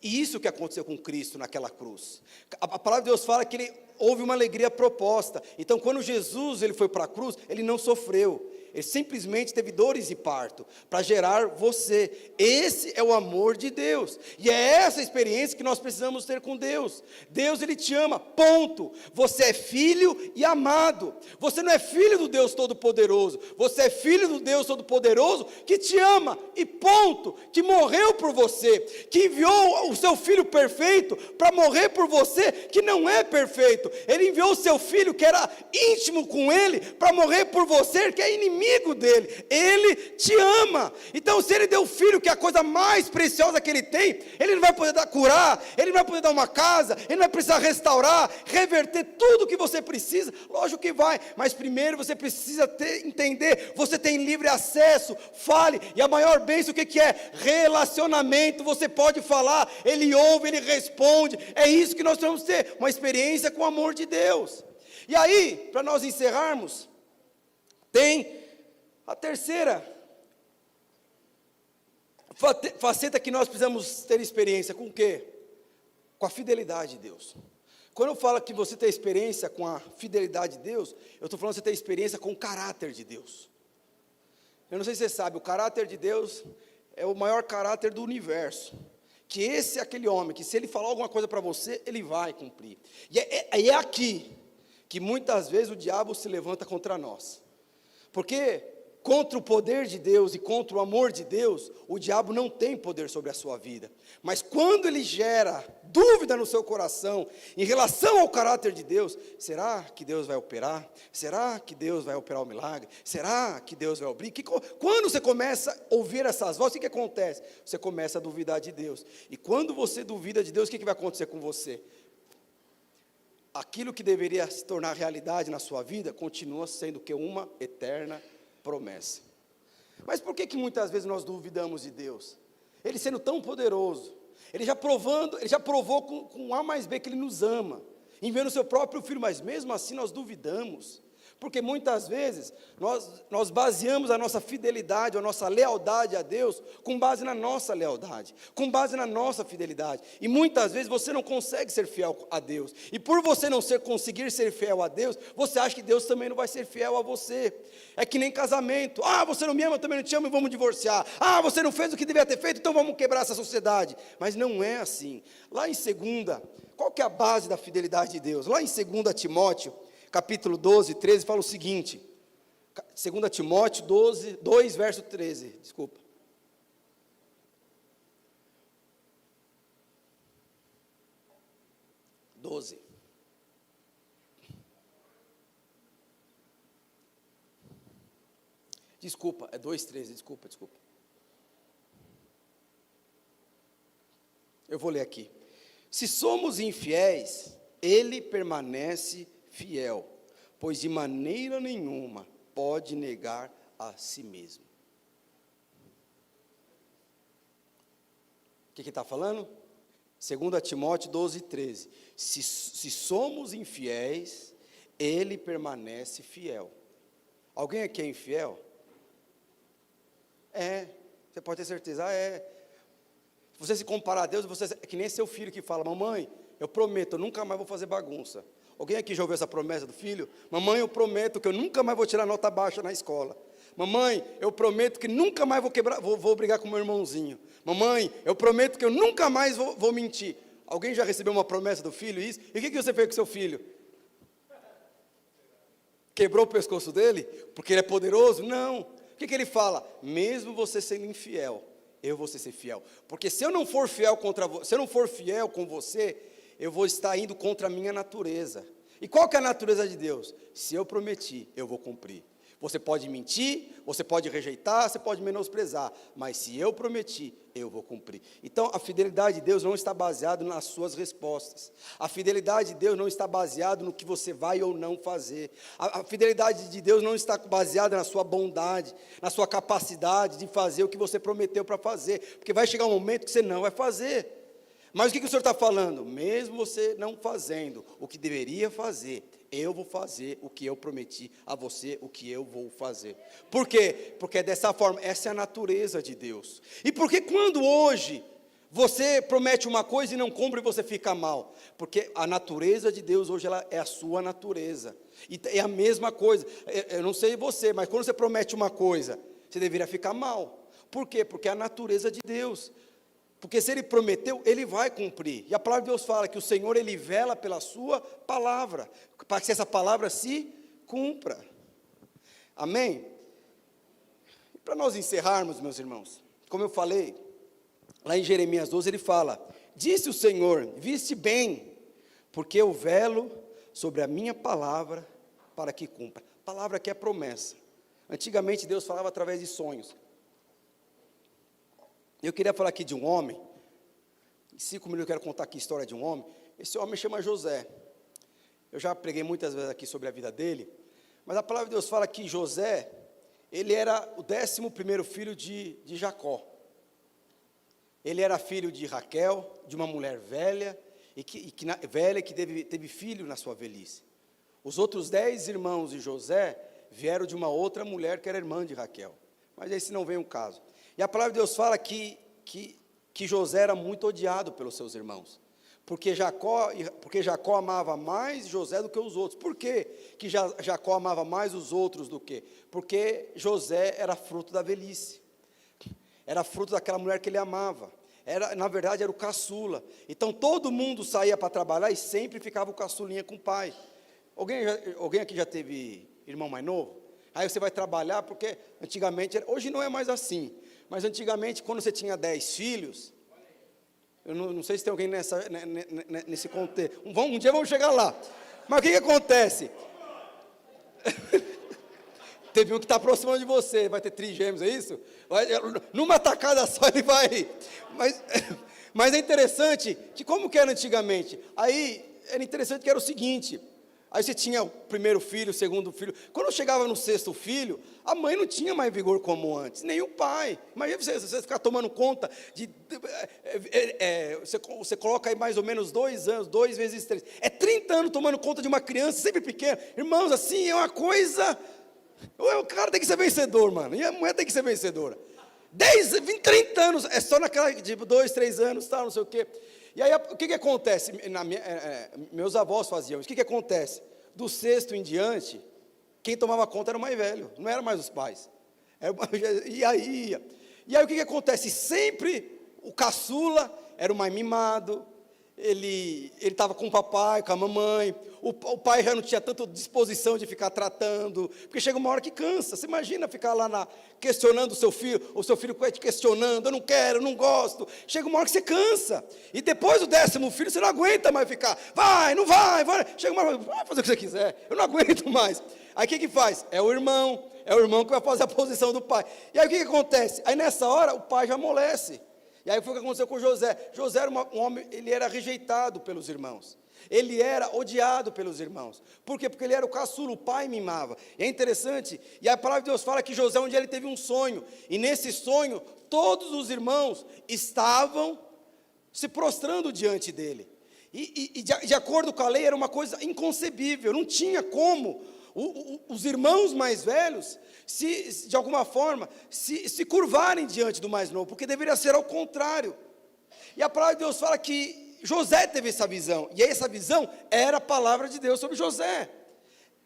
E isso que aconteceu com Cristo naquela cruz. A palavra de Deus fala que houve uma alegria proposta. Então, quando Jesus ele foi para a cruz, ele não sofreu. Ele simplesmente teve dores de parto para gerar você. Esse é o amor de Deus. E é essa experiência que nós precisamos ter com Deus. Deus, Ele te ama, ponto. Você é filho e amado. Você não é filho do Deus Todo-Poderoso. Você é filho do Deus Todo-Poderoso que te ama e ponto. Que morreu por você. Que enviou o seu filho perfeito para morrer por você que não é perfeito. Ele enviou o seu filho que era íntimo com ele para morrer por você que é inimigo dele. Ele te ama. Então se ele deu o filho que é a coisa mais preciosa que ele tem, ele não vai poder curar, ele não vai poder dar uma casa, ele não vai precisar restaurar, reverter tudo o que você precisa. Lógico que vai, mas primeiro você precisa entender, você tem livre acesso. Fale, e a maior bênção o que é? Relacionamento. Você pode falar, ele ouve, ele responde. É isso que nós vamos ter, uma experiência com o amor de Deus. E aí, para nós encerrarmos, tem a terceira faceta que nós precisamos ter experiência. Com o quê? Com a fidelidade de Deus. Quando eu falo que você tem experiência com a fidelidade de Deus, eu estou falando que você tem experiência com o caráter de Deus. Eu não sei se você sabe, o caráter de Deus é o maior caráter do universo. Que esse é aquele homem, que se ele falar alguma coisa para você, ele vai cumprir. E é aqui que muitas vezes o diabo se levanta contra nós. Porque contra o poder de Deus e contra o amor de Deus, o diabo não tem poder sobre a sua vida. Mas quando ele gera dúvida no seu coração em relação ao caráter de Deus, será que Deus vai operar? Será que Deus vai operar o milagre? Será que Deus vai abrir? Quando você começa a ouvir essas vozes, o que acontece? Você começa a duvidar de Deus. E quando você duvida de Deus, o que vai acontecer com você? Aquilo que deveria se tornar realidade na sua vida, continua sendo que uma eterna promessa. Mas por que muitas vezes nós duvidamos de Deus? Ele sendo tão poderoso, ele já provou com A mais B que ele nos ama, enviando o seu próprio filho, mas mesmo assim nós duvidamos. Porque muitas vezes nós baseamos a nossa fidelidade, a nossa lealdade a Deus com base na nossa lealdade, com base na nossa fidelidade. E muitas vezes você não consegue ser fiel a Deus. E por você não conseguir ser fiel a Deus, você acha que Deus também não vai ser fiel a você. É que nem casamento. Ah, você não me ama, eu também não te amo e vamos divorciar. Ah, você não fez o que devia ter feito, então vamos quebrar essa sociedade. Mas não é assim. Lá em 2, qual que é a base da fidelidade de Deus? Lá em 2 Timóteo, capítulo 12, 13, fala o seguinte, 2 Timóteo 2, verso 13, desculpa. Desculpa, é 2,13, desculpa. Eu vou ler aqui. Se somos infiéis, ele permanece fiel, pois de maneira nenhuma pode negar a si mesmo. O que está falando? 2 Timóteo 12, 13. Se somos infiéis, ele permanece fiel. Alguém aqui é infiel? Você pode ter certeza, Se você se comparar a Deus, você é que nem seu filho que fala, mamãe, eu prometo, eu nunca mais vou fazer bagunça. Alguém aqui já ouviu essa promessa do filho? Mamãe, eu prometo que eu nunca mais vou tirar nota baixa na escola. Mamãe, eu prometo que nunca mais vou brigar com meu irmãozinho. Mamãe, eu prometo que eu nunca mais vou mentir. Alguém já recebeu uma promessa do filho, isso? E o que você fez com seu filho? Quebrou o pescoço dele? Porque ele é poderoso? Não. O que ele fala? Mesmo você sendo infiel, eu vou ser fiel. Porque se eu não for fiel com você, eu vou estar indo contra a minha natureza. E qual que é a natureza de Deus? Se eu prometi, eu vou cumprir. Você pode mentir, você pode rejeitar, você pode menosprezar, mas se eu prometi, eu vou cumprir. Então, a fidelidade de Deus não está baseada nas suas respostas. A fidelidade de Deus não está baseada no que você vai ou não fazer. A fidelidade de Deus não está baseada na sua bondade, na sua capacidade de fazer o que você prometeu para fazer, porque vai chegar um momento que você não vai fazer. Mas o que o Senhor está falando? Mesmo você não fazendo o que deveria fazer, eu vou fazer o que eu prometi a você, o que eu vou fazer. Por quê? Porque dessa forma, essa é a natureza de Deus. E porque quando hoje Você promete uma coisa e não cumpre e você fica mal. Porque a natureza de Deus hoje ela é a sua natureza. E é a mesma coisa. Eu não sei você, mas quando você promete uma coisa, você deveria ficar mal. Por quê? Porque é a natureza de Deus. Porque se Ele prometeu, Ele vai cumprir. E a palavra de Deus fala que o Senhor, Ele vela pela sua palavra, para que essa palavra se cumpra. Amém? E para nós encerrarmos, meus irmãos, como eu falei, lá em Jeremias 12 ele fala: disse o Senhor, viste bem, porque eu velo sobre a minha palavra para que cumpra. Palavra que é promessa. Antigamente Deus falava através de sonhos. Eu queria falar aqui de um homem, em 5 minutos eu quero contar aqui a história de um homem. Esse homem chama José. Eu já preguei muitas vezes aqui sobre a vida dele, mas a palavra de Deus fala que José, ele era o 11º filho de Jacó. Ele era filho de Raquel, de uma mulher velha, que teve filho na sua velhice. Os outros 10 irmãos de José vieram de uma outra mulher que era irmã de Raquel. Mas esse não vem o caso. E a palavra de Deus fala que José era muito odiado pelos seus irmãos. Porque Jacó amava mais José do que os outros. Por que Jacó amava mais os outros do que? Porque José era fruto da velhice. Era fruto daquela mulher que ele amava. Na verdade, era o caçula. Então, todo mundo saía para trabalhar e sempre ficava o caçulinha com o pai. Alguém aqui já teve irmão mais novo? Aí você vai trabalhar, porque antigamente, hoje não é mais assim, mas antigamente, quando você tinha 10 filhos, eu não sei se tem alguém nesse contexto, um dia vamos chegar lá, mas o que acontece? Teve um que está aproximando de você, vai ter trigêmeos, é isso? Numa tacada só ele vai, mas é interessante, que como que era antigamente? Aí, era interessante que era o seguinte: aí você tinha o primeiro filho, o segundo filho. Quando chegava no 6º filho, a mãe não tinha mais vigor como antes, nem o pai. Imagina você ficar tomando conta você coloca aí mais ou menos 2 anos, 2 vezes 3. É 30 anos tomando conta de uma criança, sempre pequena. Irmãos, assim, é uma coisa... O cara tem que ser vencedor, mano. E a mulher tem que ser vencedora. 10, 20, 30 anos, é só naquela, tipo, 2, 3 anos, tal, não sei o quê. E aí, o que acontece? Meus avós faziam isso. O que acontece? Do 6º em diante, quem tomava conta era o mais velho, não era mais os pais. E aí, o que acontece? Sempre o caçula era o mais mimado, ele estava com o papai, com a mamãe, o pai já não tinha tanta disposição de ficar tratando, porque chega uma hora que cansa. Você imagina ficar lá questionando o seu filho te questionando: eu não quero, eu não gosto. Chega uma hora que você cansa, e depois do 10º filho você não aguenta mais ficar, não vai, chega uma hora, vai fazer o que você quiser, eu não aguento mais. Aí o que faz? É o irmão que vai fazer a posição do pai. E aí o que acontece? Aí nessa hora o pai já amolece. E aí foi o que aconteceu com José. José era um homem, ele era rejeitado pelos irmãos. Ele era odiado pelos irmãos. Por quê? Porque ele era o caçula, o pai mimava. E é interessante, e a palavra de Deus fala que José um dia ele teve um sonho. E nesse sonho, todos os irmãos estavam se prostrando diante dele. E de acordo com a lei, era uma coisa inconcebível. Não tinha como os irmãos mais velhos, de alguma forma, se curvarem diante do mais novo, porque deveria ser ao contrário. E a palavra de Deus fala que José teve essa visão, e essa visão era a palavra de Deus sobre José,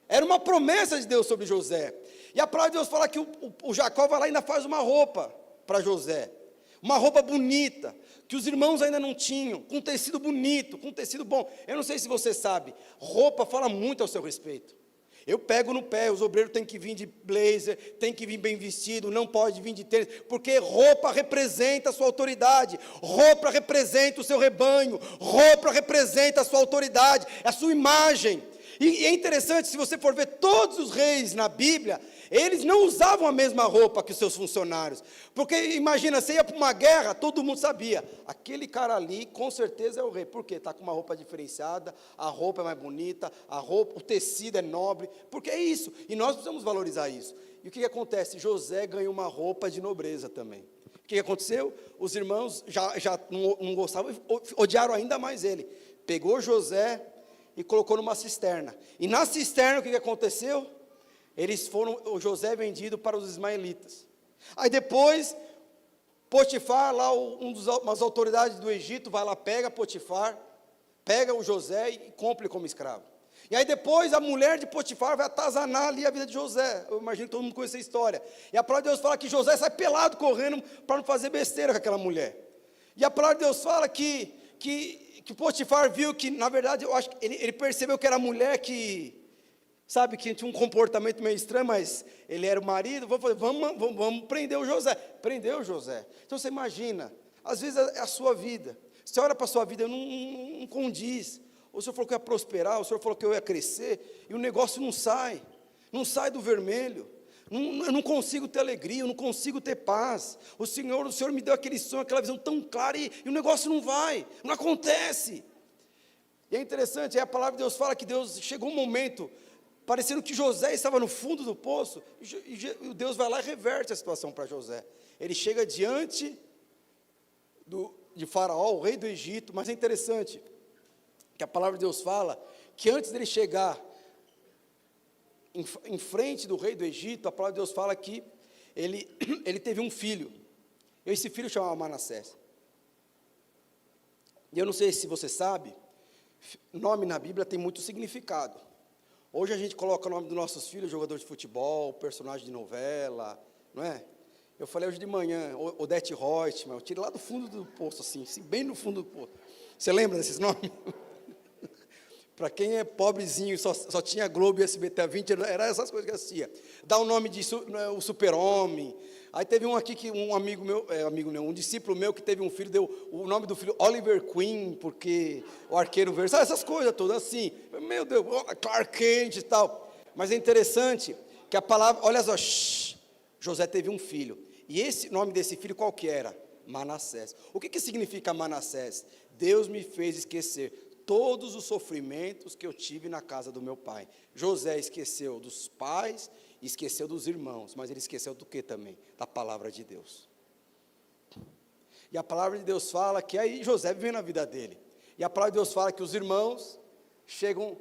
era uma promessa de Deus sobre José. E a palavra de Deus fala que o Jacó vai lá e ainda faz uma roupa para José, uma roupa bonita, que os irmãos ainda não tinham, com tecido bonito, com tecido bom. Eu não sei se você sabe, roupa fala muito ao seu respeito. Eu pego no pé, os obreiros têm que vir de blazer, têm que vir bem vestido, não pode vir de tênis, porque roupa representa a sua autoridade, roupa representa o seu rebanho, roupa representa a sua autoridade, a sua imagem. E é interessante, se você for ver todos os reis na Bíblia, eles não usavam a mesma roupa que os seus funcionários, porque imagina, você ia para uma guerra, todo mundo sabia, aquele cara ali com certeza é o rei, porque está com uma roupa diferenciada, a roupa é mais bonita, o tecido é nobre, porque é isso, e nós precisamos valorizar isso. E o que acontece? José ganhou uma roupa de nobreza também. O que aconteceu? Os irmãos já não gostavam, odiaram ainda mais ele. Pegou José e colocou numa cisterna, e na cisterna o que aconteceu? O José vendido para os ismaelitas. Aí depois, Potifar, lá umas autoridades do Egito, vai lá, pega Potifar, pega o José e compra ele como escravo. E aí depois a mulher de Potifar vai atazanar ali a vida de José. Eu imagino que todo mundo conhece a história. E a palavra de Deus fala que José sai pelado correndo para não fazer besteira com aquela mulher. E a palavra de Deus fala que Potifar viu que, na verdade, eu acho que ele percebeu que era a mulher que, sabe, que tinha um comportamento meio estranho, mas ele era o marido. Vamos prender o José. Prendeu o José. Então você imagina, às vezes é a sua vida. Você olha para a sua vida, não condiz. O Senhor falou que eu ia prosperar, o Senhor falou que eu ia crescer, e o negócio não sai do vermelho. Eu não consigo ter alegria, eu não consigo ter paz. O Senhor me deu aquele sonho, aquela visão tão clara, e o negócio não acontece. E é interessante, aí a palavra de Deus fala que Deus chegou um momento, parecendo que José estava no fundo do poço, e Deus vai lá e reverte a situação para José. Ele chega diante de Faraó, o rei do Egito, mas é interessante, que a palavra de Deus fala, que antes dele chegar em frente do rei do Egito, a palavra de Deus fala que ele teve um filho, e esse filho chamava Manassés. E eu não sei se você sabe, nome na Bíblia tem muito significado. Hoje a gente coloca o nome dos nossos filhos, jogador de futebol, personagem de novela, não é? Eu falei hoje de manhã, Odete Reutemann, eu tirei lá do fundo do poço, assim, bem no fundo do poço. Você lembra desses nomes? Para quem é pobrezinho, só tinha Globo e SBT a 20, era essas coisas que assistia. Dá o nome de o Super-Homem. Aí teve um aqui, que um amigo meu, um discípulo meu que teve um filho, deu o nome do filho Oliver Queen, porque o Arqueiro Verde, sabe, essas coisas todas assim. Meu Deus, Clark Kent e tal. Mas é interessante que a palavra, olha só, José teve um filho. E esse nome desse filho qual que era? Manassés. O que significa Manassés? Deus me fez esquecer todos os sofrimentos que eu tive na casa do meu pai. José esqueceu dos pais, esqueceu dos irmãos, mas ele esqueceu do que também? Da palavra de Deus. E a palavra de Deus fala que aí José vive na vida dele. E a palavra de Deus fala que os irmãos chegam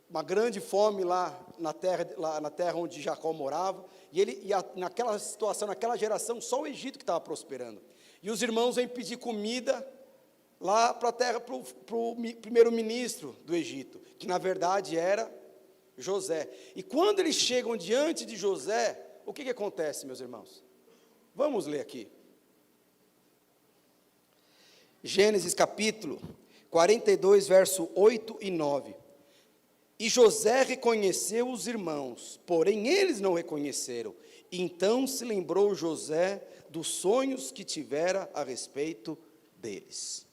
uma grande fome lá na terra onde Jacó morava, naquela situação, naquela geração, só o Egito que estava prosperando. E os irmãos vêm pedir comida lá para a terra, para o primeiro-ministro do Egito, que na verdade era José. E quando eles chegam diante de José, o que acontece, meus irmãos? Vamos ler aqui. Gênesis capítulo 42, verso 8 e 9. E José reconheceu os irmãos, porém eles não reconheceram. Então se lembrou José dos sonhos que tivera a respeito deles.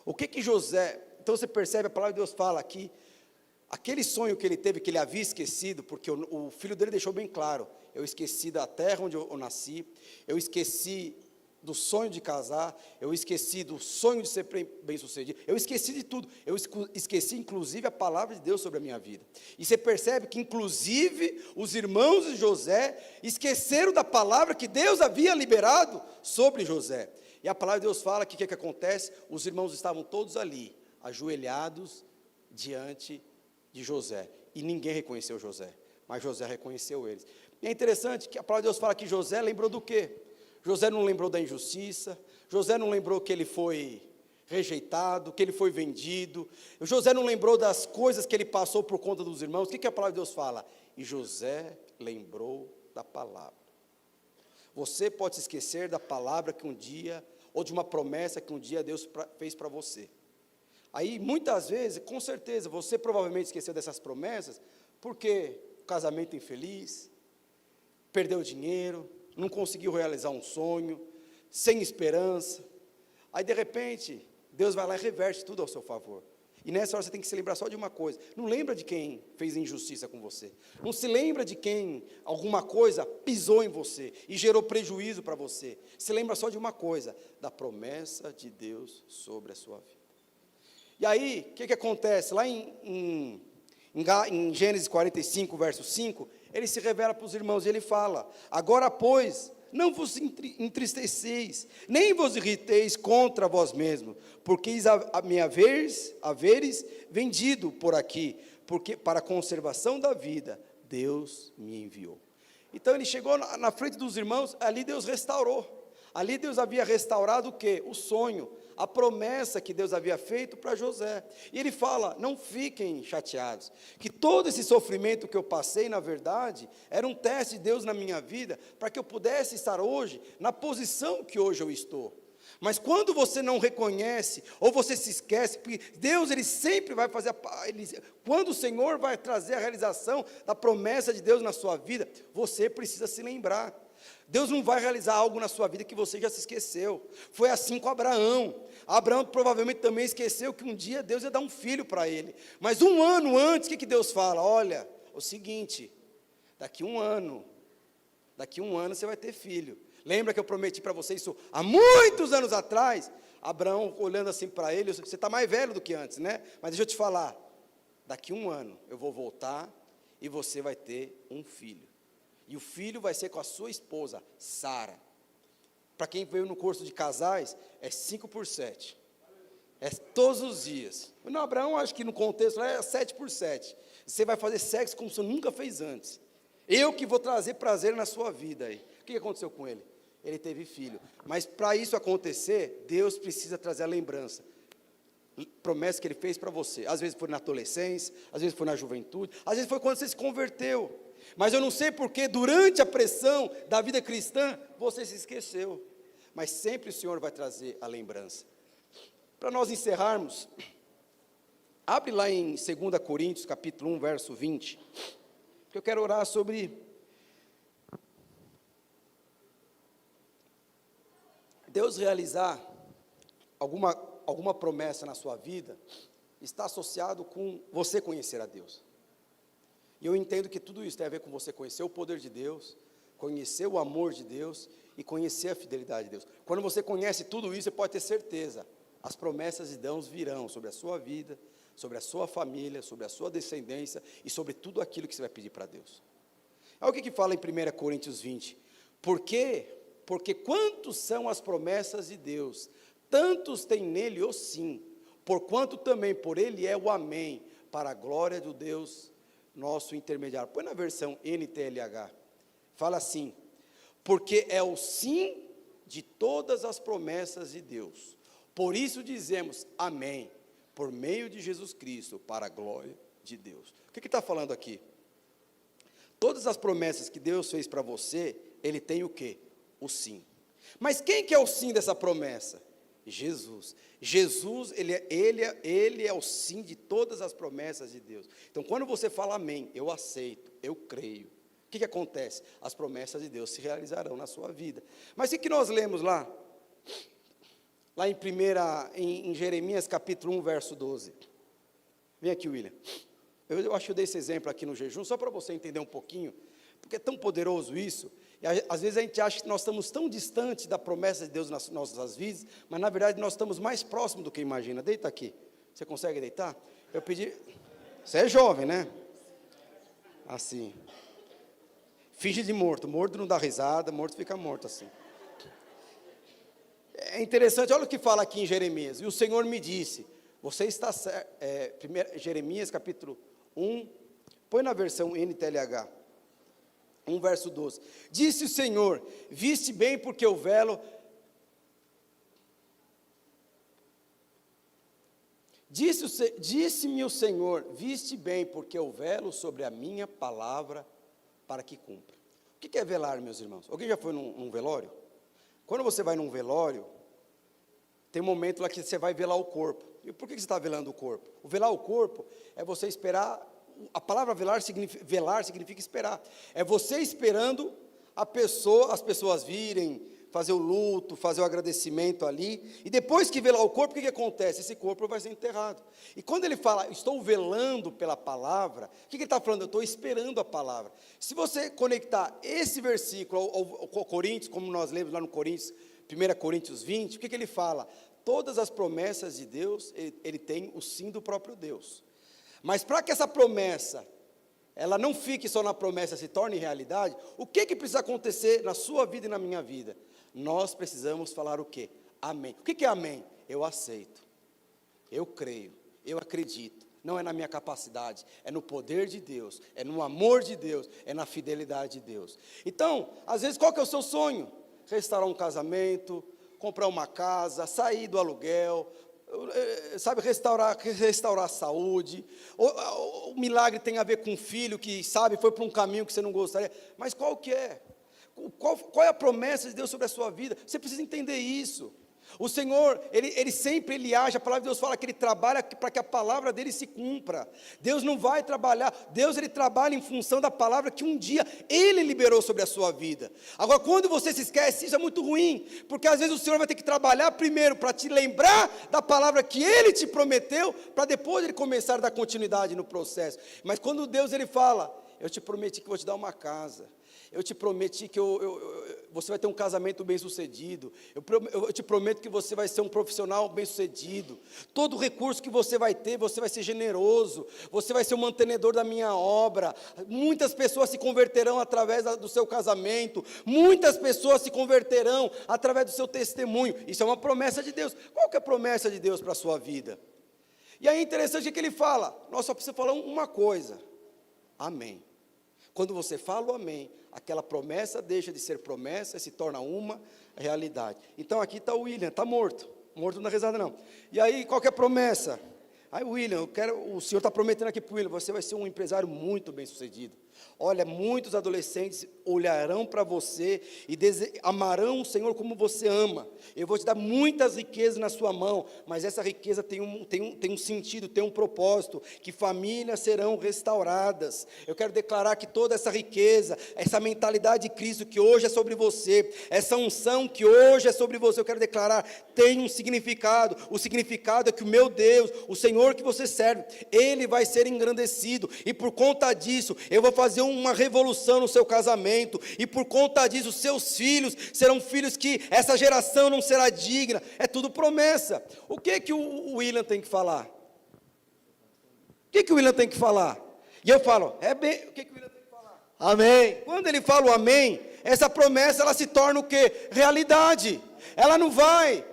O que José, então você percebe, a palavra de Deus fala aqui, aquele sonho que ele teve, que ele havia esquecido, porque o filho dele deixou bem claro, eu esqueci da terra onde eu nasci, eu esqueci do sonho de casar, eu esqueci do sonho de ser bem-sucedido, eu esqueci de tudo, eu esqueci inclusive a palavra de Deus sobre a minha vida. E você percebe que inclusive os irmãos de José esqueceram da palavra que Deus havia liberado sobre José. E a palavra de Deus fala que o que acontece? Os irmãos estavam todos ali, ajoelhados diante de José, e ninguém reconheceu José, mas José reconheceu eles. E é interessante que a palavra de Deus fala que José lembrou do quê? José não lembrou da injustiça, José não lembrou que ele foi rejeitado, que ele foi vendido, José não lembrou das coisas que ele passou por conta dos irmãos. O que a palavra de Deus fala? E José lembrou da palavra. Você pode se esquecer da palavra que um dia, ou de uma promessa que um dia Deus fez para você. Aí, muitas vezes, com certeza, você provavelmente esqueceu dessas promessas, porque o casamento infeliz, perdeu dinheiro, não conseguiu realizar um sonho, sem esperança. Aí, de repente, Deus vai lá e reverte tudo ao seu favor. E nessa hora você tem que se lembrar só de uma coisa. Não lembra de quem fez injustiça com você. Não se lembra de quem alguma coisa pisou em você e gerou prejuízo para você. Se lembra só de uma coisa, da promessa de Deus sobre a sua vida. E aí, o que acontece? Lá em Gênesis 45, verso 5, ele se revela para os irmãos e ele fala: agora, pois, não vos entristeceis, nem vos irriteis contra vós mesmos, porque me haveres vendido por aqui, porque para a conservação da vida, Deus me enviou. Então ele chegou na frente dos irmãos, ali Deus restaurou. Ali Deus havia restaurado o quê? O sonho, a promessa que Deus havia feito para José. E ele fala, não fiquem chateados, que todo esse sofrimento que eu passei, na verdade, era um teste de Deus na minha vida, para que eu pudesse estar hoje, na posição que hoje eu estou. Mas quando você não reconhece, ou você se esquece, porque Deus, Ele sempre vai fazer, quando o Senhor vai trazer a realização da promessa de Deus na sua vida, você precisa se lembrar. Deus não vai realizar algo na sua vida que você já se esqueceu. Foi assim com Abraão. Abraão provavelmente também esqueceu que um dia Deus ia dar um filho para ele. Mas um ano antes, o que Deus fala? Olha, o seguinte, daqui um ano você vai ter filho. Lembra que eu prometi para você isso há muitos anos atrás? Abraão olhando assim para ele, você está mais velho do que antes, né? Mas deixa eu te falar, daqui um ano eu vou voltar e você vai ter um filho. E o filho vai ser com a sua esposa, Sara. Para quem veio no curso de casais, é 5x7. É todos os dias. No Abraão, acho que no contexto lá é 7x7. Você vai fazer sexo como você nunca fez antes. Eu que vou trazer prazer na sua vida aí. O que aconteceu com ele? Ele teve filho. Mas para isso acontecer, Deus precisa trazer a lembrança. Promessa que Ele fez para você. Às vezes foi na adolescência, às vezes foi na juventude, às vezes foi quando você se converteu. Mas eu não sei porque durante a pressão da vida cristã, você se esqueceu. Mas sempre o Senhor vai trazer a lembrança. Para nós encerrarmos, abre lá em 2 Coríntios, capítulo 1, verso 20, que eu quero orar sobre Deus realizar alguma promessa na sua vida, está associado com você conhecer a Deus. E eu entendo que tudo isso tem a ver com você conhecer o poder de Deus, conhecer o amor de Deus e conhecer a fidelidade de Deus. Quando você conhece tudo isso, você pode ter certeza, as promessas de Deus virão sobre a sua vida, sobre a sua família, sobre a sua descendência e sobre tudo aquilo que você vai pedir para Deus. Olha o que fala em 1 Coríntios 20. Porque quantos são as promessas de Deus, tantos tem nele o sim, porquanto também por ele é o amém, para a glória do Deus nosso intermediário. Põe na versão NTLH, fala assim, porque é o sim de todas as promessas de Deus, por isso dizemos amém, por meio de Jesus Cristo, para a glória de Deus. O que está falando aqui? Todas as promessas que Deus fez para você, Ele tem o quê? O sim. Mas quem que é o sim dessa promessa? Jesus. Jesus, ele é o sim de todas as promessas de Deus. Então, quando você fala amém, eu aceito, eu creio. O que acontece? As promessas de Deus se realizarão na sua vida. Mas o que nós lemos lá? Lá em Jeremias capítulo 1, verso 12. Vem aqui, William. Eu acho que eu dei esse exemplo aqui no jejum, só para você entender um pouquinho, porque é tão poderoso isso. E às vezes a gente acha que nós estamos tão distantes da promessa de Deus nas nossas vidas, mas na verdade nós estamos mais próximos do que imagina. Deita aqui. Você consegue deitar? Eu pedi. Você é jovem, né? Assim. Finge de morto. Morto não dá risada, morto fica morto assim. É interessante, olha o que fala aqui em Jeremias. E o Senhor me disse, você está certo. Jeremias capítulo 1, põe na versão NTLH. 1 verso 12, disse o Senhor, viste bem porque o velo, disse-me o Senhor, viste bem porque o velo sobre a minha palavra para que cumpra. O que é velar, meus irmãos? Alguém já foi num velório? Quando você vai num velório, tem um momento lá que você vai velar o corpo. E por que você está velando o corpo? O velar o corpo é você esperar. A palavra velar significa esperar. É você esperando as pessoas virem, fazer o luto, fazer o agradecimento ali. E depois que velar o corpo, o que acontece? Esse corpo vai ser enterrado. E quando ele fala, estou velando pela palavra, o que ele está falando? Eu estou esperando a palavra. Se você conectar esse versículo ao Coríntios, como nós lemos lá no Coríntios, 1 Coríntios 20, o que ele fala? Todas as promessas de Deus, ele tem o sim do próprio Deus. Mas para que essa promessa, ela não fique só na promessa, se torne realidade, o que precisa acontecer na sua vida e na minha vida? Nós precisamos falar o quê? Amém. O que é amém? Eu aceito, eu creio, eu acredito. Não é na minha capacidade, é no poder de Deus, é no amor de Deus, é na fidelidade de Deus. Então, às vezes, qual que é o seu sonho? restaurar um casamento, comprar uma casa, sair do aluguel, sabe, restaurar a saúde. O milagre tem a ver com um filho que, sabe, foi para um caminho que você não gostaria. Mas qual que é? Qual é a promessa de Deus sobre a sua vida? Você precisa entender isso. O Senhor, Ele sempre age, a palavra de Deus fala que Ele trabalha para que a palavra dEle se cumpra. Deus não vai trabalhar, Deus Ele trabalha em função da palavra que um dia Ele liberou sobre a sua vida. Agora, quando você se esquece, isso é muito ruim, porque às vezes o Senhor vai ter que trabalhar primeiro para te lembrar da palavra que Ele te prometeu, para depois Ele começar a dar continuidade no processo. Mas quando Deus Ele fala, eu te prometi que vou te dar uma casa, eu te prometi que você vai ter um casamento bem-sucedido, eu te prometo que você vai ser um profissional bem-sucedido, todo recurso que você vai ter, você vai ser generoso, você vai ser o mantenedor da minha obra, muitas pessoas se converterão através do seu casamento, muitas pessoas se converterão através do seu testemunho. Isso é uma promessa de Deus. Qual que é a promessa de Deus para a sua vida? E aí é interessante que ele fala, nós só precisamos falar uma coisa: amém. Quando você fala o amém, aquela promessa deixa de ser promessa e se torna uma realidade. Então aqui está o William, está morto não dá risada não. E aí, qual que é a promessa? Aí William, o Senhor está prometendo aqui para o William, você vai ser um empresário muito bem sucedido. Olha, muitos adolescentes olharão para você e amarão o Senhor como você ama. Eu vou te dar muitas riquezas na sua mão, mas essa riqueza tem um sentido, tem um propósito, que famílias serão restauradas. Eu quero declarar que toda essa riqueza, essa mentalidade de Cristo que hoje é sobre você, essa unção que hoje é sobre você, eu quero declarar, tem um significado. O significado é que o meu Deus, o Senhor que você serve, Ele vai ser engrandecido, e por conta disso, eu vou fazer uma revolução no seu casamento, e por conta disso, seus filhos serão filhos que essa geração não será digna. É tudo promessa. O que o William tem que falar? O que o William tem que falar? E eu falo, o que o William tem que falar? Amém. Quando ele fala o amém, essa promessa ela se torna o quê? Realidade. Ela não vai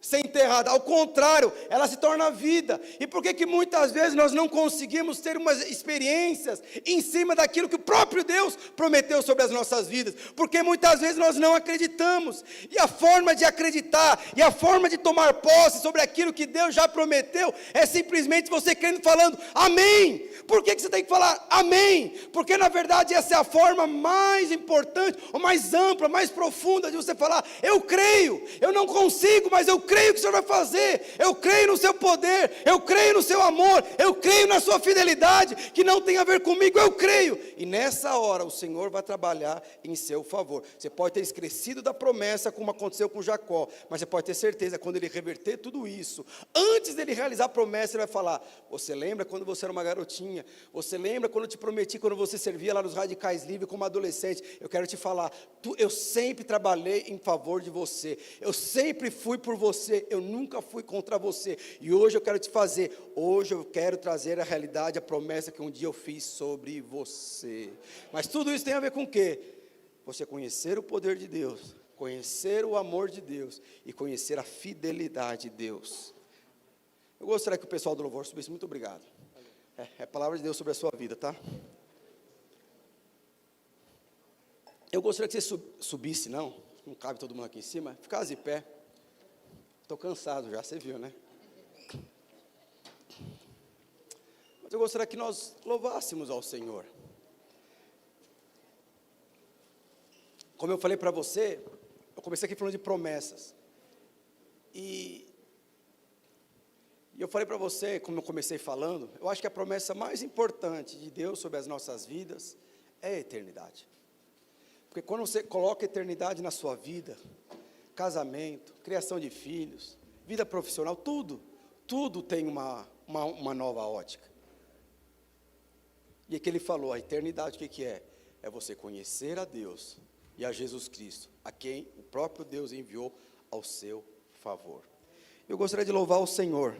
ser enterrada, ao contrário, ela se torna vida. E por que muitas vezes nós não conseguimos ter umas experiências em cima daquilo que o próprio Deus prometeu sobre as nossas vidas? Porque muitas vezes nós não acreditamos, e a forma de acreditar, e a forma de tomar posse sobre aquilo que Deus já prometeu, é simplesmente você crendo, falando, amém. Por que você tem que falar amém? Porque na verdade essa é a forma mais importante, ou mais ampla, mais profunda de você falar, eu creio, eu não consigo, mas eu creio que o Senhor vai fazer, eu creio no seu poder, eu creio no seu amor, eu creio na sua fidelidade, que não tem a ver comigo, eu creio, e nessa hora o Senhor vai trabalhar em seu favor. Você pode ter esquecido da promessa, como aconteceu com Jacó, mas você pode ter certeza, quando ele reverter tudo isso, antes dele realizar a promessa, ele vai falar, você lembra quando você era uma garotinha, você lembra quando eu te prometi, quando você servia lá nos Radicais Livres como adolescente, eu quero te falar, eu sempre trabalhei em favor de você, eu sempre fui por você, eu nunca fui contra você, e hoje eu quero te fazer, hoje eu quero trazer a realidade, a promessa que um dia eu fiz sobre você. Mas tudo isso tem a ver com o quê? Você conhecer o poder de Deus, conhecer o amor de Deus, e conhecer a fidelidade de Deus. Eu gostaria que o pessoal do louvor subisse. Muito obrigado. É a palavra de Deus sobre a sua vida, tá? Eu gostaria que você subisse, não cabe todo mundo aqui em cima, ficasse de pé. Estou cansado já, você viu, né? Mas eu gostaria que nós louvássemos ao Senhor. Como eu falei para você, eu comecei aqui falando de promessas. E eu falei para você, como eu comecei falando, eu acho que a promessa mais importante de Deus sobre as nossas vidas é a eternidade. Porque quando você coloca a eternidade na sua vida, casamento, criação de filhos, vida profissional, tudo tem uma nova ótica. E aqui ele falou, a eternidade o que é? É você conhecer a Deus e a Jesus Cristo, a quem o próprio Deus enviou ao seu favor. Eu gostaria de louvar o Senhor,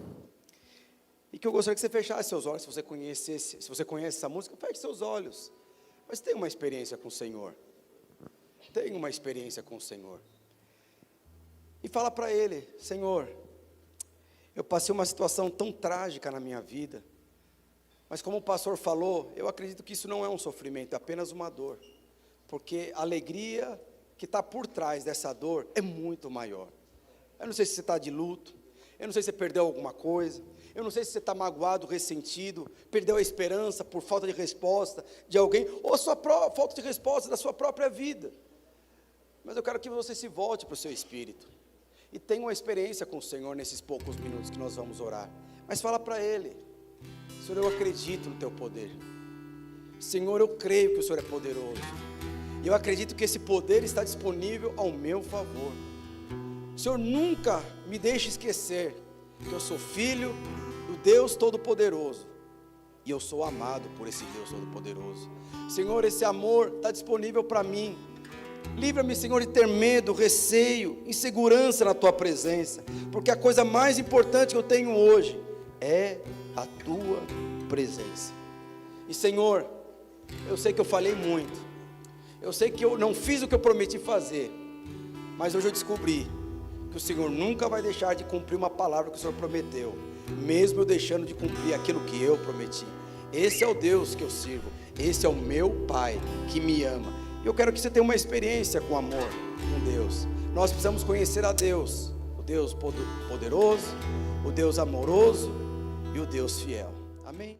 e que eu gostaria que você fechasse seus olhos, se você conhece essa música, feche seus olhos, mas tenha uma experiência com o Senhor, tenha uma experiência com o Senhor, e fala para Ele, Senhor, eu passei uma situação tão trágica na minha vida, mas como o pastor falou, eu acredito que isso não é um sofrimento, é apenas uma dor, porque alegria que está por trás dessa dor é muito maior. Eu não sei se você está de luto, eu não sei se você perdeu alguma coisa, eu não sei se você está magoado, ressentido, perdeu a esperança por falta de resposta de alguém, ou a sua falta de resposta da sua própria vida. Mas eu quero que você se volte para o seu espírito e tenha uma experiência com o Senhor nesses poucos minutos que nós vamos orar. Mas fala para Ele: Senhor, eu acredito no Teu poder. Senhor, eu creio que o Senhor é poderoso. E eu acredito que esse poder está disponível ao meu favor. Senhor, nunca me deixe esquecer que eu sou filho do Deus Todo-Poderoso. E eu sou amado por esse Deus Todo-Poderoso. Senhor, esse amor está disponível para mim. Livra-me, Senhor, de ter medo, receio, insegurança na Tua presença. Porque a coisa mais importante que eu tenho hoje é a Tua presença. E Senhor, eu sei que eu falei muito. Eu sei que eu não fiz o que eu prometi fazer. Mas hoje eu descobri que o Senhor nunca vai deixar de cumprir uma palavra que o Senhor prometeu, mesmo eu deixando de cumprir aquilo que eu prometi. Esse é o Deus que eu sirvo. Esse é o meu Pai que me ama. E eu quero que você tenha uma experiência com amor, com Deus. Nós precisamos conhecer a Deus, o Deus poderoso, o Deus amoroso e o Deus fiel. Amém?